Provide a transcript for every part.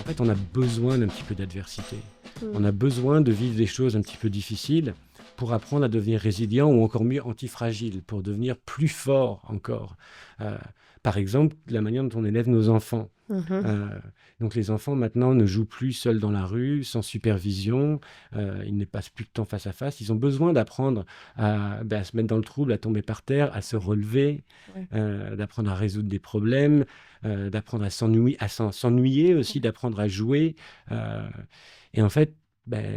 fait, on a besoin d'un petit peu d'adversité. On Mmh. a besoin de vivre des choses un petit peu difficiles pour apprendre à devenir résilient ou encore mieux antifragile, pour devenir plus fort encore. Euh, Par exemple, la manière dont on élève nos enfants. Mmh. Euh, donc les enfants maintenant ne jouent plus seuls dans la rue, sans supervision, ils ne passent plus de temps face à face, ils ont besoin d'apprendre à se mettre dans le trouble, à tomber par terre, à se relever, Ouais. d'apprendre à résoudre des problèmes, d'apprendre à s'ennuyer aussi, Ouais. d'apprendre à jouer. euh, et en fait,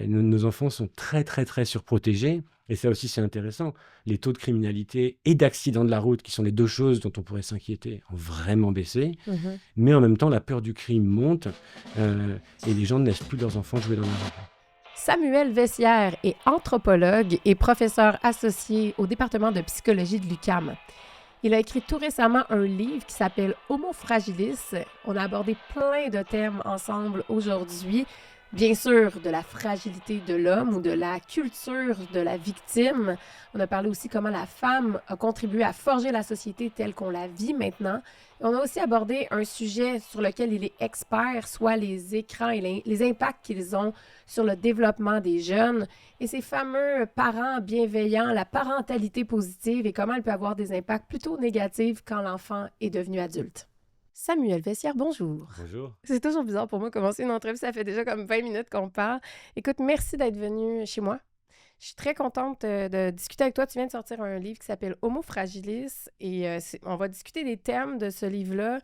nos enfants sont très très très surprotégés, et ça aussi c'est intéressant. Les taux de criminalité et d'accidents de la route, qui sont les deux choses dont on pourrait s'inquiéter, ont vraiment baissé. Mmh. Mais en même temps, la peur du crime monte et les gens ne laissent plus leurs enfants jouer dans la rue. Samuel Vessière est anthropologue et professeur associé au département de psychologie de l'UQAM. Il a écrit tout récemment un livre qui s'appelle Homo Fragilis. On a abordé plein de thèmes ensemble aujourd'hui. Bien sûr, de la fragilité de l'homme ou de la culture de la victime. On a parlé aussi comment la femme a contribué à forger la société telle qu'on la vit maintenant. Et on a aussi abordé un sujet sur lequel il est expert, soit les écrans et les impacts qu'ils ont sur le développement des jeunes et ces fameux parents bienveillants, la parentalité positive et comment elle peut avoir des impacts plutôt négatifs quand l'enfant est devenu adulte. Samuel Vessière, bonjour. Bonjour. C'est toujours bizarre pour moi de commencer une entrevue, ça fait déjà comme 20 minutes qu'on parle. Écoute, merci d'être venu chez moi. Je suis très contente de discuter avec toi. Tu viens de sortir un livre qui s'appelle Homo Fragilis et on va discuter des thèmes de ce livre-là.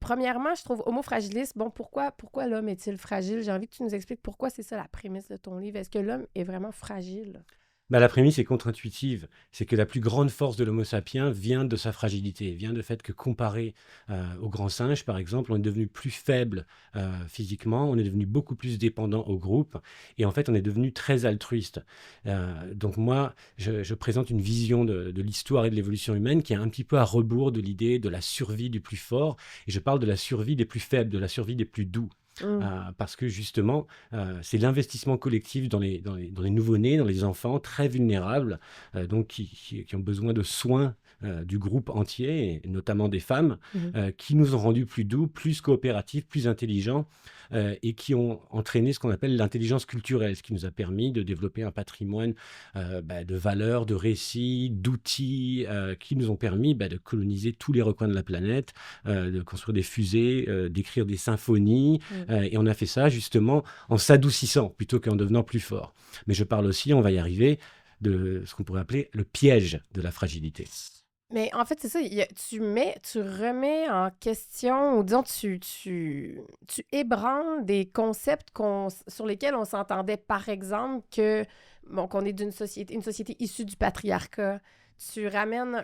Premièrement, je trouve Homo Fragilis, bon, pourquoi l'homme est-il fragile? J'ai envie que tu nous expliques pourquoi c'est ça la prémisse de ton livre. Est-ce que l'homme est vraiment fragile? La prémisse est contre-intuitive. C'est que la plus grande force de l'Homo sapiens vient de sa fragilité, vient du fait que comparé au grand singe, par exemple, on est devenu plus faible physiquement, on est devenu beaucoup plus dépendant au groupe, et en fait, on est devenu très altruiste. Donc moi, je présente une vision de l'histoire et de l'évolution humaine qui est un petit peu à rebours de l'idée de la survie du plus fort, et je parle de la survie des plus faibles, de la survie des plus doux. Mm. Parce que justement, c'est l'investissement collectif dans les nouveau-nés, dans les enfants très vulnérables, donc qui ont besoin de soins du groupe entier, et notamment des femmes, Mhm. qui nous ont rendus plus doux, plus coopératifs, plus intelligents, et qui ont entraîné ce qu'on appelle l'intelligence culturelle, ce qui nous a permis de développer un patrimoine de valeurs, de récits, d'outils, qui nous ont permis de coloniser tous les recoins de la planète, de construire des fusées, d'écrire des symphonies. Et on a fait ça justement en s'adoucissant plutôt qu'en devenant plus fort. Mais je parle aussi, on va y arriver, de ce qu'on pourrait appeler le piège de la fragilité. Mais en fait, c'est ça, tu remets en question, ou disons, tu ébranles des concepts sur lesquels on s'entendait, par exemple, qu'on est une société issue du patriarcat. Tu ramènes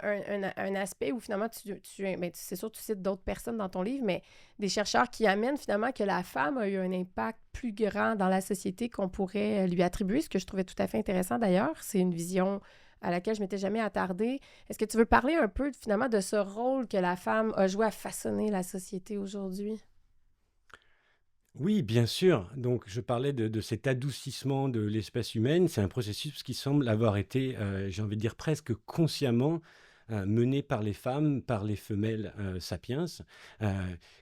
un aspect où finalement, c'est sûr, tu cites d'autres personnes dans ton livre, mais des chercheurs qui amènent finalement que la femme a eu un impact plus grand dans la société qu'on pourrait lui attribuer, ce que je trouvais tout à fait intéressant d'ailleurs. C'est une vision à laquelle je m'étais jamais attardée. Est-ce que tu veux parler un peu finalement de ce rôle que la femme a joué à façonner la société aujourd'hui? Oui, bien sûr. Donc, je parlais de cet adoucissement de l'espèce humaine. C'est un processus qui semble avoir été, j'ai envie de dire presque consciemment, mené par les femmes, par les femelles sapiens, euh,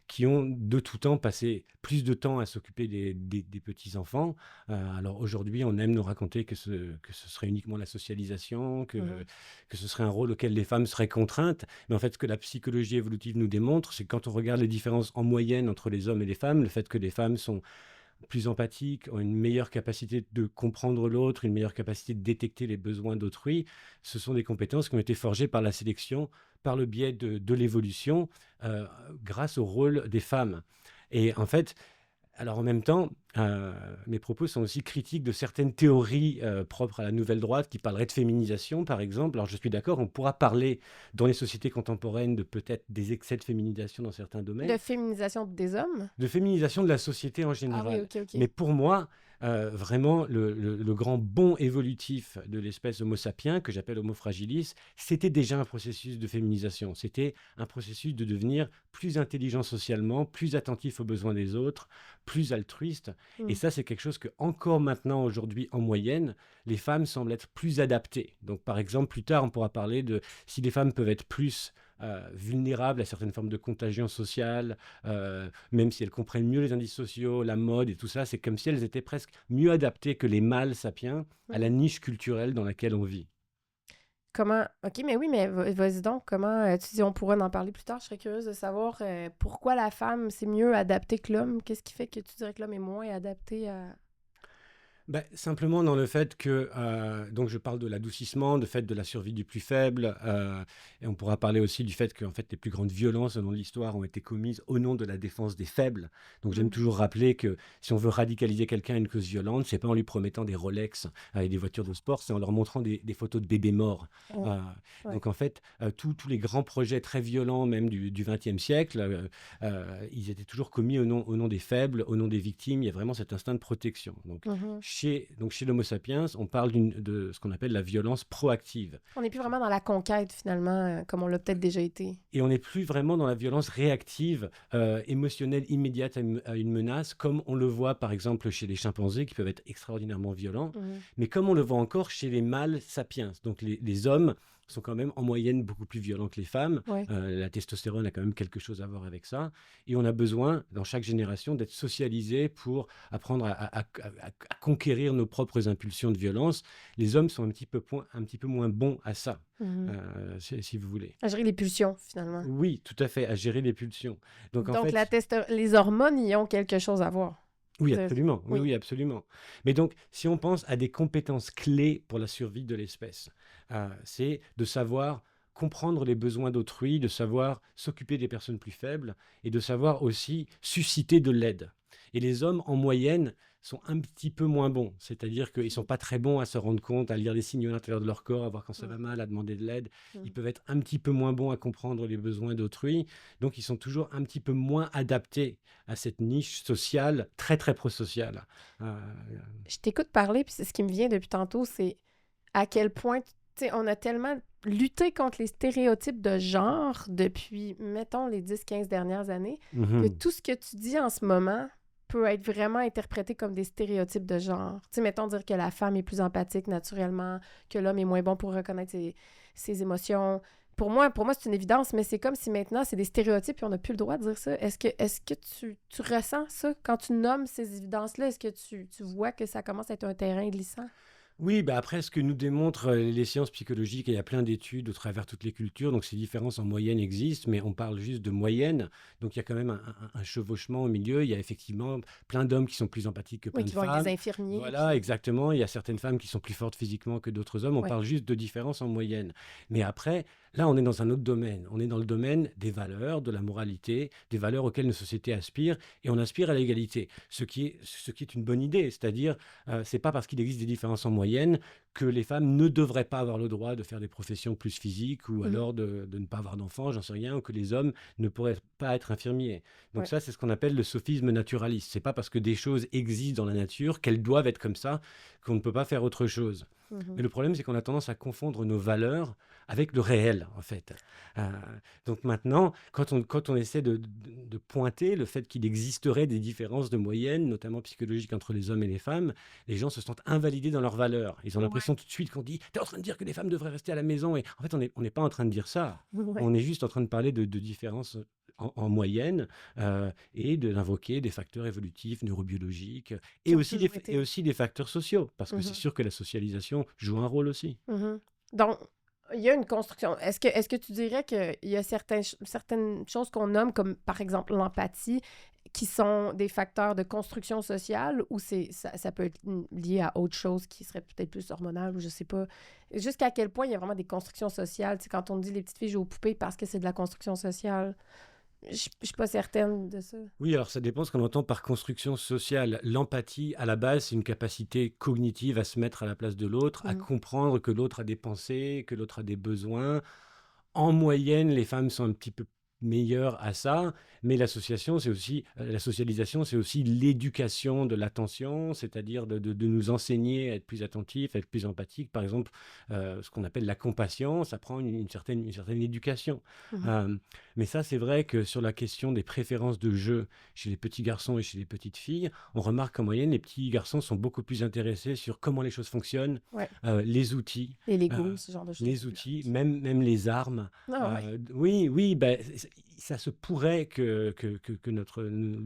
qui ont de tout temps passé plus de temps à s'occuper des petits-enfants. Alors aujourd'hui, on aime nous raconter que ce serait uniquement la socialisation, Mhm. que ce serait un rôle auquel les femmes seraient contraintes. Mais en fait, ce que la psychologie évolutive nous démontre, c'est que quand on regarde les différences en moyenne entre les hommes et les femmes, le fait que les femmes sont plus empathiques, ont une meilleure capacité de comprendre l'autre, une meilleure capacité de détecter les besoins d'autrui, ce sont des compétences qui ont été forgées par la sélection, par le biais de l'évolution, euh, grâce au rôle des femmes. Et en fait, alors en même temps, mes propos sont aussi critiques de certaines théories propres à la nouvelle droite qui parleraient de féminisation, par exemple. Alors je suis d'accord, on pourra parler dans les sociétés contemporaines de peut-être des excès de féminisation dans certains De domaines, féminisation des hommes? de féminisation de la société en Ah oui, général. ok, ok. Mais pour moi, vraiment, le grand bond évolutif de l'espèce Homo sapiens, que j'appelle Homo fragilis, c'était déjà un processus de féminisation. C'était un processus de devenir plus intelligent socialement, plus attentif aux besoins des autres, plus altruiste. Et Mm. ça, c'est quelque chose que, encore maintenant, aujourd'hui, en moyenne, les femmes semblent être plus adaptées. Donc, par exemple, plus tard, on pourra parler de si les femmes peuvent être plus vulnérables à certaines formes de contagion sociale, même si elles comprennent mieux les indices sociaux, la mode et tout ça, c'est comme si elles étaient presque mieux adaptées que les mâles sapiens à la Mhm. niche culturelle dans laquelle on vit. Comment... OK, mais oui, mais vas-y donc, comment... tu dis, on pourra en parler plus tard. Je serais curieuse de savoir pourquoi la femme, c'est mieux adapté que l'homme. Qu'est-ce qui fait que tu dirais que l'homme est moins adapté à... Ben, simplement dans le fait que, donc je parle de l'adoucissement, de fait de la survie du plus faible, et on pourra parler aussi du fait que en fait, les plus grandes violences au long de l'histoire ont été commises au nom de la défense des faibles. Donc j'aime Mm. toujours rappeler que si on veut radicaliser quelqu'un à une cause violente, c'est pas en lui promettant des Rolex et des voitures de sport, c'est en leur montrant des photos de bébés morts. Ouais, Euh, ouais. donc en fait, tous les grands projets très violents, même du XXe siècle, ils étaient toujours commis au nom des faibles, au nom des victimes. Il y a vraiment cet instinct de protection. Donc Mhm. chez l'Homo sapiens, on parle de ce qu'on appelle la violence proactive. On n'est plus vraiment dans la conquête, finalement, comme on l'a peut-être déjà été. Et on n'est plus vraiment dans la violence réactive, émotionnelle, immédiate à une menace, comme on le voit par exemple chez les chimpanzés, qui peuvent être extraordinairement violents, Mhm. mais comme on le voit encore chez les mâles sapiens. Donc les hommes sont quand même en moyenne beaucoup plus violents que les femmes. Ouais. La testostérone a quand même quelque chose à voir avec ça. Et on a besoin, dans chaque génération, d'être socialisé pour apprendre à conquérir nos propres impulsions de violence. Les hommes sont un petit peu moins bons à ça, Mhm. si vous voulez. À gérer les pulsions, finalement. Oui, tout à fait, à gérer les pulsions. Donc en Donc, fait, les hormones y ont quelque chose à voir. oui, De- absolument, oui, Oui. oui, absolument. Mais donc, si on pense à des compétences clés pour la survie de l'espèce, c'est de savoir comprendre les besoins d'autrui, de savoir s'occuper des personnes plus faibles et de savoir aussi susciter de l'aide. Et les hommes, en moyenne, sont un petit peu moins bons. C'est-à-dire qu'ils ne sont pas très bons à se rendre compte, à lire les signaux à l'intérieur de leur corps, à voir quand ça va Mm. mal, à demander de l'aide. Ils Mm. peuvent être un petit peu moins bons à comprendre les besoins d'autrui. Donc, ils sont toujours un petit peu moins adaptés à cette niche sociale très, très prosociale. Euh, Je t'écoute parler, puis c'est ce qui me vient depuis tantôt, c'est à quel point, tu sais, on a tellement lutté contre les stéréotypes de genre depuis, mettons, les 10-15 dernières années, que mhm. tout ce que tu dis en ce moment peut être vraiment interprété comme des stéréotypes de genre. Tu sais, mettons dire que la femme est plus empathique naturellement, que l'homme est moins bon pour reconnaître ses émotions. Pour moi, c'est une évidence, mais c'est comme si maintenant, c'est des stéréotypes et on n'a plus le droit de dire ça. Est-ce que tu ressens ça quand tu nommes ces évidences-là? Est-ce que tu vois que ça commence à être un terrain glissant? Oui, bah après, ce que nous démontrent les sciences psychologiques, et il y a plein d'études au travers toutes les cultures, donc ces différences en moyenne existent, mais on parle juste de moyenne, donc il y a quand même un chevauchement au milieu, il y a effectivement plein d'hommes qui sont plus empathiques que Oui, plein de qui vont être des femmes, infirmiers, voilà, puis... exactement, il y a certaines femmes qui sont plus fortes physiquement que d'autres hommes, on Ouais. parle juste de différences en moyenne. Mais après, là, on est dans un autre domaine, on est dans le domaine des valeurs, de la moralité, des valeurs auxquelles nos sociétés aspirent, et on aspire à l'égalité, ce qui est une bonne idée, c'est-à-dire, c'est pas parce qu'il existe des différences en moyenne que les femmes ne devraient pas avoir le droit de faire des professions plus physiques ou Mhm. alors de ne pas avoir d'enfants, j'en sais rien, ou que les hommes ne pourraient pas être infirmiers. Donc Ouais. ça, c'est ce qu'on appelle le sophisme naturaliste. C'est pas parce que des choses existent dans la nature qu'elles doivent être comme ça qu'on ne peut pas faire autre chose. Mhm. Mais le problème, c'est qu'on a tendance à confondre nos valeurs avec le réel, en fait. Euh, donc maintenant, quand on essaie de pointer le fait qu'il existerait des différences de moyenne, notamment psychologiques entre les hommes et les femmes, les gens se sentent invalidés dans leurs valeurs. Ils ont l'impression tout de suite qu'on dit «T'es en train de dire que les femmes devraient rester à la maison». Et en fait, on n'est pas en train de dire ça. Ouais. On est juste en train de parler de différences en moyenne et d'invoquer des facteurs évolutifs, neurobiologiques Qui et ont aussi toujours et été. aussi des facteurs sociaux, parce que c'est Mhm. sûr que la socialisation joue un rôle aussi. Mhm. Donc, il y a une construction. Est-ce que tu dirais qu'il y a certaines choses qu'on nomme, comme par exemple l'empathie, qui sont des facteurs de construction sociale, ou ça peut être lié à autre chose qui serait peut-être plus hormonal, ou je sais pas. Jusqu'à quel point il y a vraiment des constructions sociales? Tu sais, quand on dit les petites filles jouent aux poupées parce que c'est de la construction sociale, je suis pas certaine de ça. Oui, alors ça dépend ce qu'on entend par construction sociale. L'empathie, à la base, c'est une capacité cognitive à se mettre à la place de l'autre, à Mhm. comprendre que l'autre a des pensées, que l'autre a des besoins. En moyenne, les femmes sont un petit peu meilleures à ça, mais l'association, c'est aussi, la socialisation, c'est aussi l'éducation de l'attention, c'est-à-dire de nous enseigner à être plus attentifs, à être plus empathiques. Par exemple, ce qu'on appelle la compassion, ça prend une certaine éducation. Mhm. Euh, Mais ça, c'est vrai que sur la question des préférences de jeu chez les petits garçons et chez les petites filles, on remarque qu'en moyenne, les petits garçons sont beaucoup plus intéressés sur comment les choses fonctionnent, Ouais. les outils, Les euh, Legos, ce genre de choses. même les armes. Ah ouais. Oui, oui, ben, ça se pourrait que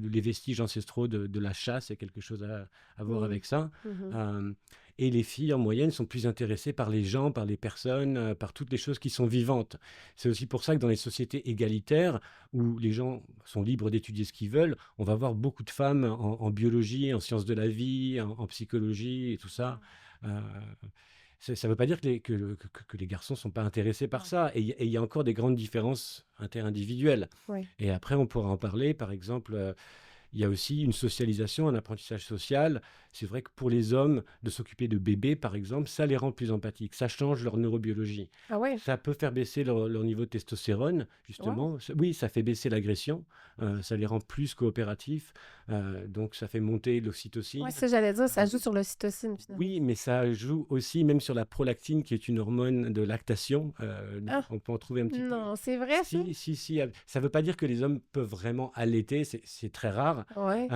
les vestiges ancestraux de la chasse aient quelque chose à voir Mm. avec ça. Mhm. Euh, et les filles, en moyenne, sont plus intéressées par les gens, par les personnes, par toutes les choses qui sont vivantes. C'est aussi pour ça que dans les sociétés égalitaires, où les gens sont libres d'étudier ce qu'ils veulent, on va voir beaucoup de femmes en biologie, en sciences de la vie, en psychologie et tout ça. Euh, ça ne veut pas dire que les garçons ne sont pas intéressés par Non. ça. Et il y a encore des grandes différences interindividuelles. Ouais. Et après, on pourra en parler. Par exemple, il y a aussi une socialisation, un apprentissage social. C'est vrai que pour les hommes, de s'occuper de bébés, par exemple, ça les rend plus empathiques. Ça change leur neurobiologie. Ah ouais. Ça peut faire baisser leur niveau de testostérone, Wow. justement. Oui, ça fait baisser l'agression. Ça les rend plus coopératifs. Donc, ça fait monter l'ocytocine. Ouais, ça, j'allais dire, ça Euh, joue sur l'ocytocine, finalement. oui, mais ça joue aussi même sur la prolactine, qui est une hormone de lactation. Ah, On peut en trouver un petit peu. non, c'est vrai, ça? Si, si, si. Ça ne veut pas dire que les hommes peuvent vraiment allaiter, c'est très rare. Ouais.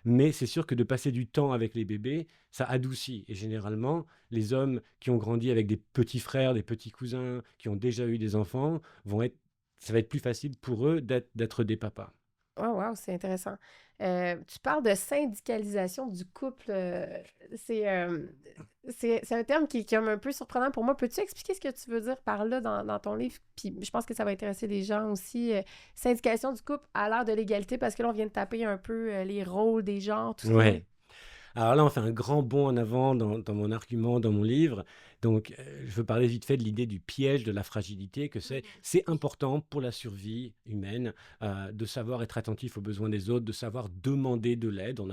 Mais c'est sûr que de passer du temps avec les bébés, ça adoucit. Et généralement, les hommes qui ont grandi avec des petits frères, des petits cousins, qui ont déjà eu des enfants, ça va être plus facile pour eux d'être des papas. Oh, wow, c'est intéressant. Tu parles de syndicalisation du couple. C'est c'est un terme qui est comme un peu surprenant pour moi. Peux-tu expliquer ce que tu veux dire par là dans ton livre? Puis je pense que ça va intéresser les gens aussi. Syndication du couple à l'ère de l'égalité, parce que là, on vient de taper un peu les rôles des genres, tout ça. Ouais. Alors là, on fait un grand bond en avant dans mon argument, dans mon livre. Donc, je veux parler vite fait de l'idée du piège de la fragilité, que c'est important pour la survie humaine de savoir être attentif aux besoins des autres, de savoir demander de l'aide. On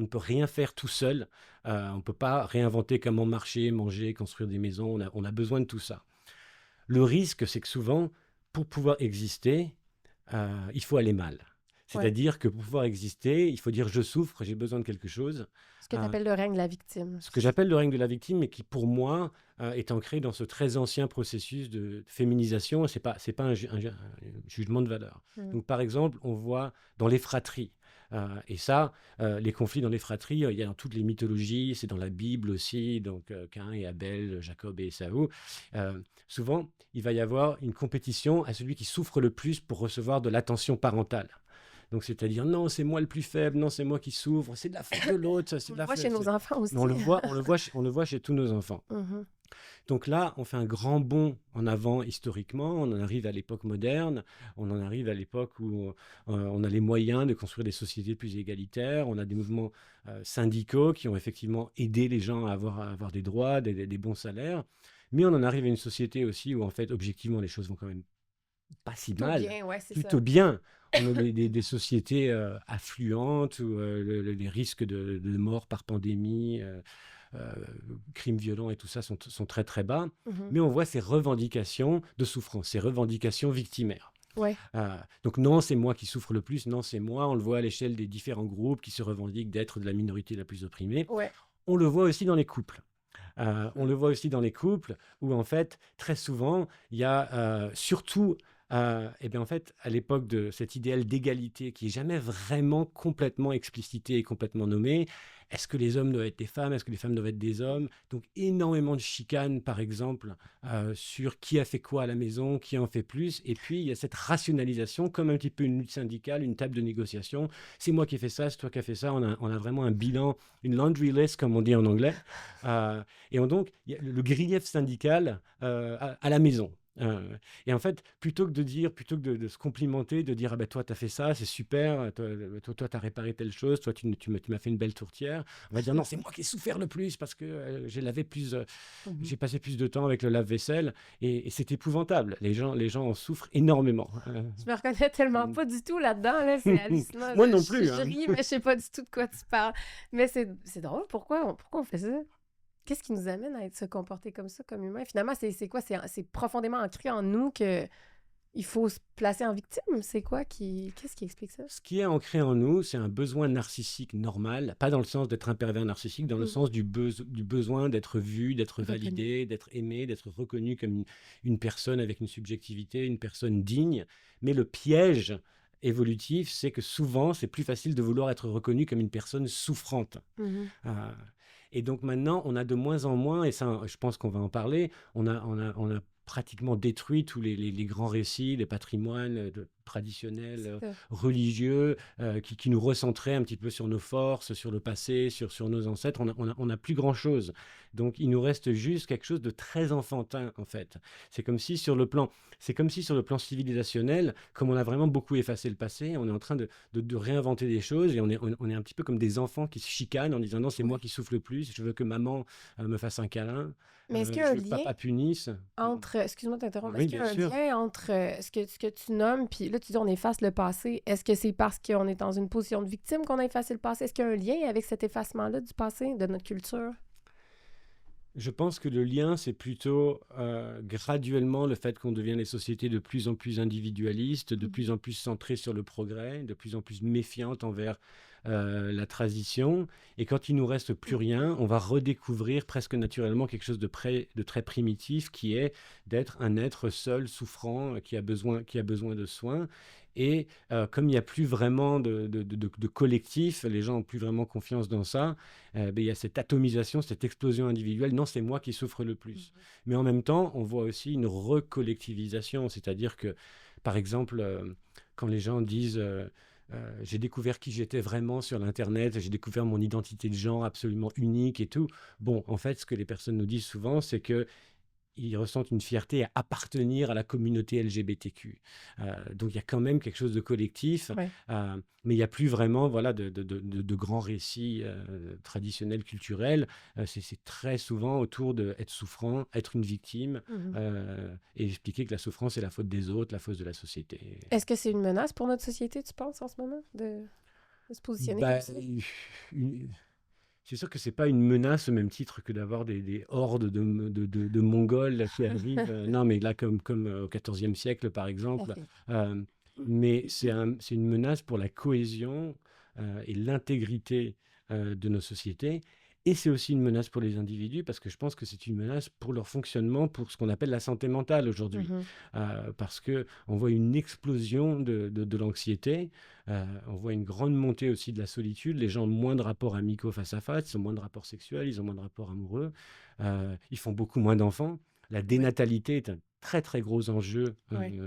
ne peut rien faire tout seul. On ne peut pas réinventer comment marcher, manger, construire des maisons. On a besoin de tout ça. Le risque, c'est que souvent, pour pouvoir exister, il faut aller mal. Ouais. C'est-à-dire que pour pouvoir exister, il faut dire je souffre, j'ai besoin de quelque chose. Ce que tu Euh, appelles le règne de la victime. Ce que j'appelle le règne de la victime, mais qui pour moi est ancré dans ce très ancien processus de féminisation. C'est pas un jugement de valeur. Mm. Donc par exemple, on voit dans les fratries. Et ça, les conflits dans les fratries, il y a dans toutes les mythologies, c'est dans la Bible aussi, donc Caïn et Abel, Jacob et Ésaü. Souvent, il va y avoir une compétition à celui qui souffre le plus pour recevoir de l'attention parentale. Donc, c'est-à-dire, non, c'est moi le plus faible, non, c'est moi qui souffre, c'est de la faute de l'autre, ça, c'est On de le la voit faute. chez nos enfants aussi. Mais on le voit chez tous nos enfants. Mhm. Donc là, on fait un grand bond en avant historiquement. On en arrive à l'époque moderne. On en arrive à l'époque où on a les moyens de construire des sociétés plus égalitaires. On a des mouvements syndicaux qui ont effectivement aidé les gens à avoir des droits, des bons salaires. Mais on en arrive à une société aussi où, en fait, objectivement, les choses vont quand même pas si Plutôt mal, bien, ouais, c'est ça. plutôt bien. On a des sociétés affluentes où les risques de mort par pandémie, euh, crimes violents et tout ça sont très très bas. Mhm. Mais on voit ces revendications de souffrance, ces revendications victimaires. Ouais. Donc non, c'est moi qui souffre le plus, non, c'est moi. On le voit à l'échelle des différents groupes qui se revendiquent d'être de la minorité la plus opprimée. Ouais. On le voit aussi dans les couples. On le voit aussi dans les couples où, en fait, très souvent, il y a surtout, eh bien, en fait, à l'époque de cet idéal d'égalité qui n'est jamais vraiment complètement explicité et complètement nommé, est-ce que les hommes doivent être des femmes? Est-ce que les femmes doivent être des hommes? Donc, énormément de chicanes, par exemple, sur qui a fait quoi à la maison, qui en fait plus. Et puis, il y a cette rationalisation, comme un petit peu une lutte syndicale, une table de négociation. C'est moi qui ai fait ça, c'est toi qui as fait ça. On a vraiment un bilan, une laundry list, comme on dit en anglais. Et donc, il y a le grief syndical à la maison. Et en fait, plutôt que de se complimenter, de dire ah ben toi tu as fait ça, c'est super, toi tu as réparé telle chose, toi tu m'as fait une belle tourtière, on va dire non, c'est moi qui ai souffert le plus parce que j'ai passé plus de temps avec le lave-vaisselle et c'est épouvantable. Les gens en souffrent énormément. Je me reconnais tellement pas du tout là-dedans, là. C'est hallucinant. Moi non Je plus. ris, mais je sais pas du tout de quoi tu parles. Mais c'est drôle, pourquoi on fait ça? Qu'est-ce qui nous amène à se comporter comme ça, comme humain? Finalement, c'est quoi? C'est profondément ancré en nous qu'il il faut se placer en victime. C'est quoi qu'est-ce qui explique ça? Ce qui est ancré en nous, c'est un besoin narcissique normal, pas dans le sens d'être un pervers narcissique, dans le Mm. sens du besoin d'être vu, d'être Reconnu. validé, d'être aimé, d'être reconnu comme une personne avec une subjectivité, une personne digne. Mais le piège évolutif, c'est que souvent, c'est plus facile de vouloir être reconnu comme une personne souffrante. Mhm. Euh, et donc maintenant, on a de moins en moins, et ça, je pense qu'on va en parler, on a pratiquement détruit tous les grands récits, les patrimoines traditionnels, C'est ça. religieux, qui nous recentraient un petit peu sur nos forces, sur le passé, sur nos ancêtres. On a plus grand-chose. Donc il nous reste juste quelque chose de très enfantin, en fait. C'est comme si sur le plan, c'est comme si sur le plan civilisationnel, comme on a vraiment beaucoup effacé le passé, on est en train de réinventer des choses et on est un petit peu comme des enfants qui se chicanent en disant non, c'est moi Ouais. qui souffle le plus, je veux que maman me fasse un câlin, Mais est-ce qu'il y a je un veux que lien papa punisse. entre, excuse-moi de t'interrompre, est-ce Oui, qu'il y bien a un sûr. lien entre ce que tu nommes, puis là tu dis on efface le passé, est-ce que c'est parce qu'on est dans une position de victime qu'on a effacé le passé? Est-ce qu'il y a un lien avec cet effacement-là du passé, de notre culture? Je pense que le lien, c'est plutôt graduellement le fait qu'on devient des sociétés de plus en plus individualistes, de Mhm. plus en plus centrées sur le progrès, de plus en plus méfiantes envers la transition. Et quand il nous reste plus rien, on va redécouvrir presque naturellement quelque chose de très primitif, qui est d'être un être seul, souffrant, qui a besoin de soins. Et comme il n'y a plus vraiment de collectif, les gens n'ont plus vraiment confiance dans ça, ben, il y a cette atomisation, cette explosion individuelle. Non, c'est moi qui souffre le plus. Mhm. Mais en même temps, on voit aussi une recollectivisation, c'est-à-dire que, par exemple, quand les gens disent j'ai découvert qui j'étais vraiment sur l'Internet, j'ai découvert mon identité de genre absolument unique et tout. Bon, en fait, ce que les personnes nous disent souvent, c'est que ils ressentent une fierté à appartenir à la communauté LGBTQ. Donc il y a quand même quelque chose de collectif, Ouais. mais il n'y a plus vraiment voilà, de grands récits traditionnels, culturels. C'est très souvent autour d'être souffrant, être une victime, Mhm. et expliquer que la souffrance est la faute des autres, la faute de la société. Est-ce que c'est une menace pour notre société, tu penses, en ce moment, de se positionner comme Bah, ça? une- C'est sûr que c'est pas une menace au même titre que d'avoir des hordes de Mongols là, qui arrivent. Non, mais là, comme au XIVe siècle, par exemple. Ok. Euh, mais c'est une menace pour la cohésion et l'intégrité de nos sociétés. Et c'est aussi une menace pour les individus parce que je pense que c'est une menace pour leur fonctionnement, pour ce qu'on appelle la santé mentale aujourd'hui. Mhm. Parce que on voit une explosion de l'anxiété, on voit une grande montée aussi de la solitude. Les gens ont moins de rapports amicaux face à face, ils ont moins de rapports sexuels, ils ont moins de rapports amoureux, ils font beaucoup moins d'enfants. La Oui, dénatalité est un très très gros enjeu oui.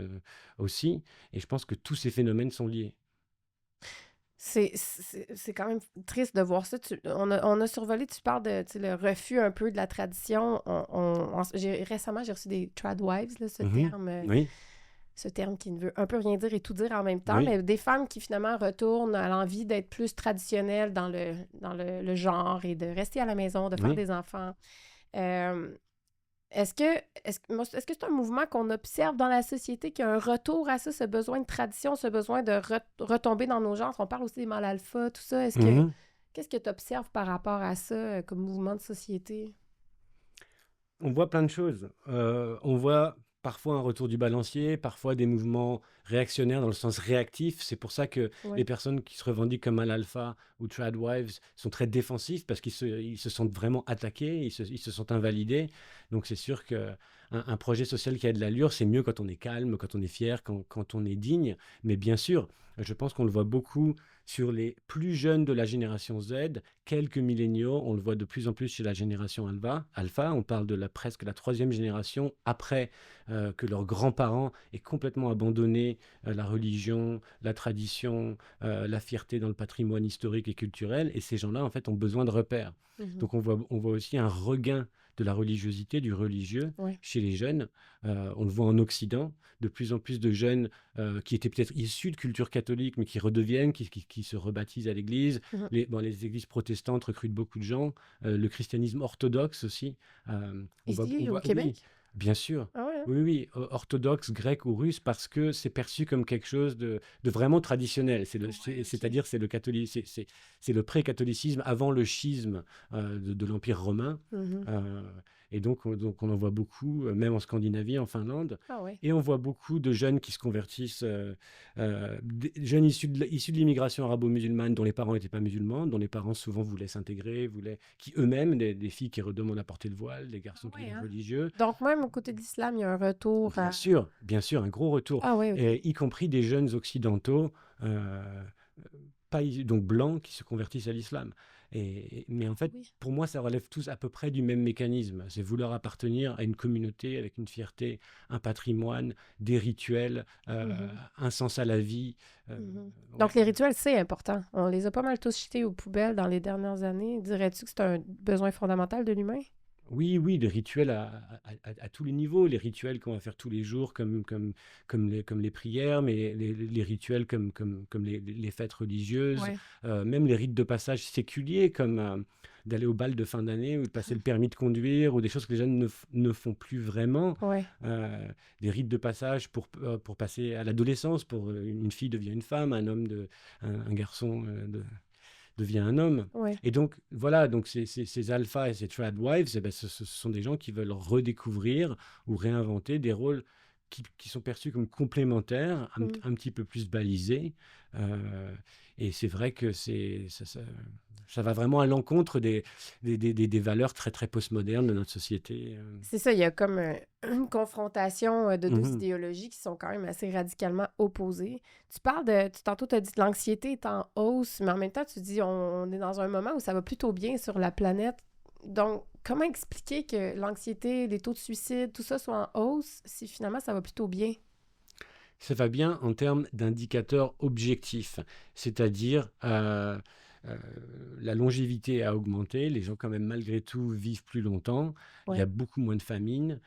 aussi. Et je pense que tous ces phénomènes sont liés. C'est quand même triste de voir ça. On a survolé, tu parles de tu sais, le refus un peu de la tradition. Récemment, j'ai reçu des tradwives, là, Mhm. Oui, ce terme qui ne veut un peu rien dire et tout dire en même temps, oui, mais des femmes qui finalement retournent à l'envie d'être plus traditionnelles dans le genre et de rester à la maison, de faire oui. des enfants. Euh, est-ce que c'est un mouvement qu'on observe dans la société, qu'il y a un retour à ça, ce besoin de tradition, ce besoin de retomber dans nos genres? On parle aussi des mâles alpha, tout ça. Mhm. Qu'est-ce que tu observes par rapport à ça comme mouvement de société? On voit plein de choses. On voit parfois un retour du balancier, parfois des mouvements réactionnaires dans le sens réactif. C'est pour ça que les Oui. personnes qui se revendiquent comme un alpha ou tradwives sont très défensifs parce qu'ils se sentent vraiment attaqués, ils se sentent invalidés. Donc c'est sûr qu'un projet social qui a de l'allure, c'est mieux quand on est calme, quand on est fier, quand on est digne. Mais bien sûr, je pense qu'on le voit beaucoup sur les plus jeunes de la génération Z, quelques milléniaux, on le voit de plus en plus chez la génération Alpha. On parle de presque la troisième génération après que leurs grands-parents aient complètement abandonné la religion, la tradition, la fierté dans le patrimoine historique et culturel. Et ces gens-là, en fait, ont besoin de repères. Mhm. Donc on voit aussi un regain de la religiosité, du religieux Oui. chez les jeunes. On le voit en Occident, de plus en plus de jeunes qui étaient peut-être issus de culture catholique, mais qui redeviennent, qui se rebaptisent à l'église. Mhm. Les églises protestantes recrutent beaucoup de gens. Le christianisme orthodoxe aussi. Ici, au Oui, Québec? bien sûr. Ah ouais, hein? Oui, oui, orthodoxe, grec ou russe, parce que c'est perçu comme quelque chose de vraiment traditionnel. Ouais, ok. C'est-à-dire, c'est le pré-catholicisme avant le schisme de l'Empire romain. Mhm. Euh, Et donc on en voit beaucoup, même en Scandinavie, en Finlande. Ah ouais. Et on voit beaucoup de jeunes qui se convertissent, des jeunes issus de l'immigration arabo-musulmane dont les parents n'étaient pas musulmans, dont les parents souvent voulaient s'intégrer, qui eux-mêmes, des filles qui redemandent à porter le voile, des garçons qui Ouais, deviennent hein? religieux. Donc même au côté de l'islam, il y a un retour à... Bien sûr, un gros retour, Ah ouais, OK. et y compris des jeunes occidentaux, pas donc blancs, qui se convertissent à l'islam. Mais en fait, Oui. pour moi, ça relève tous à peu près du même mécanisme. C'est vouloir appartenir à une communauté avec une fierté, un patrimoine, des rituels, Mhm. un sens à la vie. Mhm. Ouais. Donc les rituels, c'est important. On les a pas mal tous jetés aux poubelles dans les dernières années. Dirais-tu que c'est un besoin fondamental de l'humain? Oui, oui, les rituels à tous les niveaux, les rituels qu'on va faire tous les jours, comme les prières, mais les rituels comme les fêtes religieuses, Ouais. même les rites de passage séculiers, comme d'aller au bal de fin d'année ou de passer le permis de conduire, ou des choses que les jeunes ne font plus vraiment. Ouais. Euh, des rites de passage pour passer à l'adolescence, pour une fille devient une femme, un garçon devient un homme. Ouais. Et donc, voilà, donc ces alphas et ces trad wives, eh ben, ce sont des gens qui veulent redécouvrir ou réinventer des rôles qui sont perçus comme complémentaires, Mm. un petit peu plus balisés. Euh, et c'est vrai que ça va vraiment à l'encontre des valeurs très, très postmodernes de notre société. C'est ça, il y a comme une confrontation de deux Mhm. idéologies qui sont quand même assez radicalement opposées. Tantôt tu as dit que l'anxiété est en hausse, mais en même temps tu dis on est dans un moment où ça va plutôt bien sur la planète. Donc, comment expliquer que l'anxiété, les taux de suicide, tout ça soit en hausse si finalement ça va plutôt bien? Ça va bien en termes d'indicateurs objectifs, c'est-à-dire euh, la longévité a augmenté, les gens quand même malgré tout vivent plus longtemps, il y a Ouais, beaucoup moins de famine,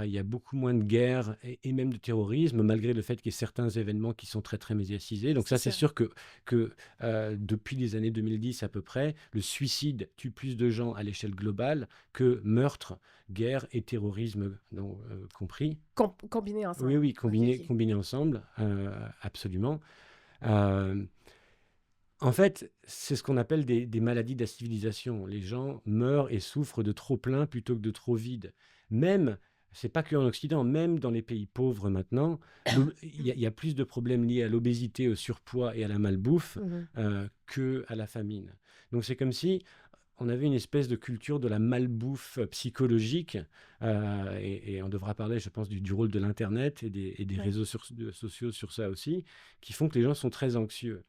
il y a beaucoup moins de guerres et même de terrorisme, malgré le fait qu'il y ait certains événements qui sont très très médiatisés. Donc c'est ça, c'est ça. sûr que depuis les années 2010 à peu près, le suicide tue plus de gens à l'échelle globale que meurtre, guerre et terrorisme compris. Combinés Oui, ensemble. oui, OK, OK. combinés ensemble, absolument. Euh, En fait, c'est ce qu'on appelle des maladies de la civilisation. Les gens meurent et souffrent de trop plein plutôt que de trop vide. Même, c'est pas qu'en Occident, même dans les pays pauvres maintenant, il y a plus de problèmes liés à l'obésité, au surpoids et à la malbouffe Mhm. que à la famine. Donc c'est comme si on avait une espèce de culture de la malbouffe psychologique, et on devra parler, je pense, du rôle de l'Internet et des Ouais. réseaux sociaux sur ça aussi, qui font que les gens sont très anxieux.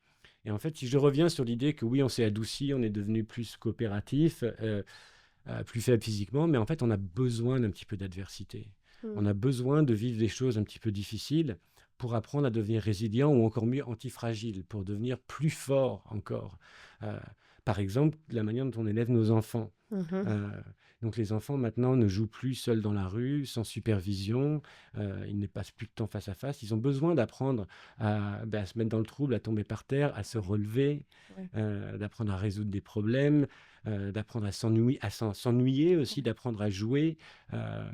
Et en fait, si je reviens sur l'idée que oui, on s'est adouci, on est devenu plus coopératif, plus faible physiquement, mais en fait, on a besoin d'un petit peu d'adversité. On Mm. a besoin de vivre des choses un petit peu difficiles pour apprendre à devenir résilient ou encore mieux antifragile, pour devenir plus fort encore. Euh, Par exemple, la manière dont on élève nos enfants. Mhm. Euh, donc les enfants maintenant ne jouent plus seuls dans la rue, sans supervision, ils ne passent plus de temps face à face, ils ont besoin d'apprendre à se mettre dans le trouble, à tomber par terre, à se Ouais. relever, Ouais. d'apprendre à résoudre des problèmes, d'apprendre à s'ennuyer aussi, Ouais. d'apprendre à jouer. euh,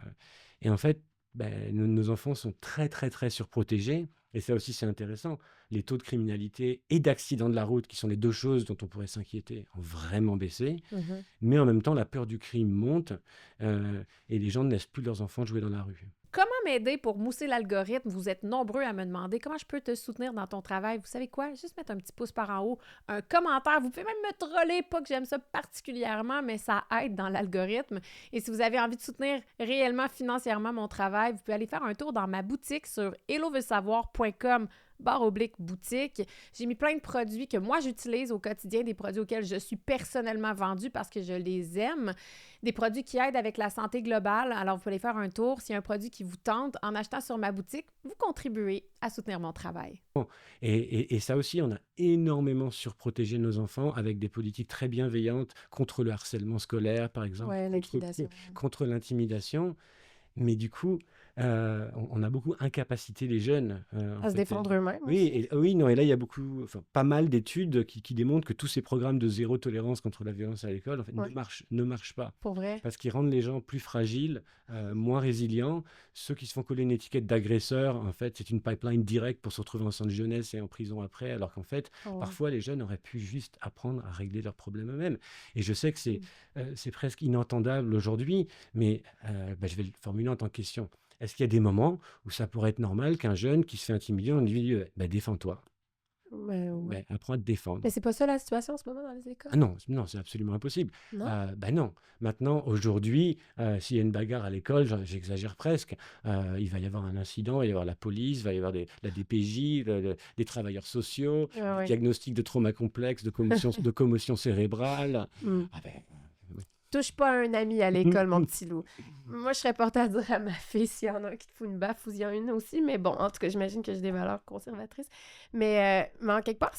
et en fait, ben, nos enfants sont très très très surprotégés. Et ça aussi, c'est intéressant. Les taux de criminalité et d'accidents de la route, qui sont les deux choses dont on pourrait s'inquiéter, ont vraiment baissé. Mhm. Mais en même temps, la peur du crime monte, et les gens ne laissent plus leurs enfants jouer dans la rue. Comment m'aider pour mousser l'algorithme? Vous êtes nombreux à me demander comment je peux te soutenir dans ton travail. Vous savez quoi? Juste mettre un petit pouce par en haut, un commentaire. Vous pouvez même me troller, pas que j'aime ça particulièrement, mais ça aide dans l'algorithme. Et si vous avez envie de soutenir réellement financièrement mon travail, vous pouvez aller faire un tour dans ma boutique sur helloveulsavoir.com/boutique. J'ai mis plein de produits que moi j'utilise au quotidien, des produits auxquels je suis personnellement vendue parce que je les aime, des produits qui aident avec la santé globale. Alors, vous pouvez aller faire un tour. S'il y a un produit qui vous tente, en achetant sur ma boutique, vous contribuez à soutenir mon travail. Et ça aussi, on a énormément surprotégé nos enfants avec des politiques très bienveillantes contre le harcèlement scolaire, par exemple, Ouais, contre, liquidation. contre l'intimidation. Mais du coup, on a beaucoup incapacité les jeunes, en À se fait. défendre eux-mêmes Oui, aussi. oui, non, et là, il y a beaucoup, enfin, pas mal d'études qui démontrent que tous ces programmes de zéro tolérance contre la violence à l'école, en fait, Ouais, ne marchent pas. pour vrai. Parce qu'ils rendent les gens plus fragiles, moins résilients. Ceux qui se font coller une étiquette d'agresseur, en fait, c'est une pipeline directe pour se retrouver en centre de jeunesse et en prison après, alors qu'en fait, Oh, ouais. parfois, les jeunes auraient pu juste apprendre à régler leurs problèmes eux-mêmes. Et je sais que c'est presque inentendable aujourd'hui, mais je vais le formuler en tant que question. Est-ce qu'il y a des moments où ça pourrait être normal qu'un jeune qui se fait intimider, on lui dise défends-toi, Ouais. apprends à te Mais défendre. c'est pas ça la situation en ce moment dans les écoles? Ah non, non, c'est absolument impossible. Non? Non. Maintenant, aujourd'hui, s'il y a une bagarre à l'école, j'exagère presque, il va y avoir un incident, il va y avoir la police, il va y avoir la DPJ, des travailleurs sociaux, Ouais, des ouais. diagnostics de trauma complexe, de commotion cérébrale. Hmm. Ah ben, oui. Touche pas à un ami à l'école, mon petit loup. Moi, je serais portée à dire à ma fille s'il y en a un qui te fout une baffe ou s'il y en a une aussi, mais bon, en tout cas, j'imagine que j'ai des valeurs conservatrices. Mais en quelque part,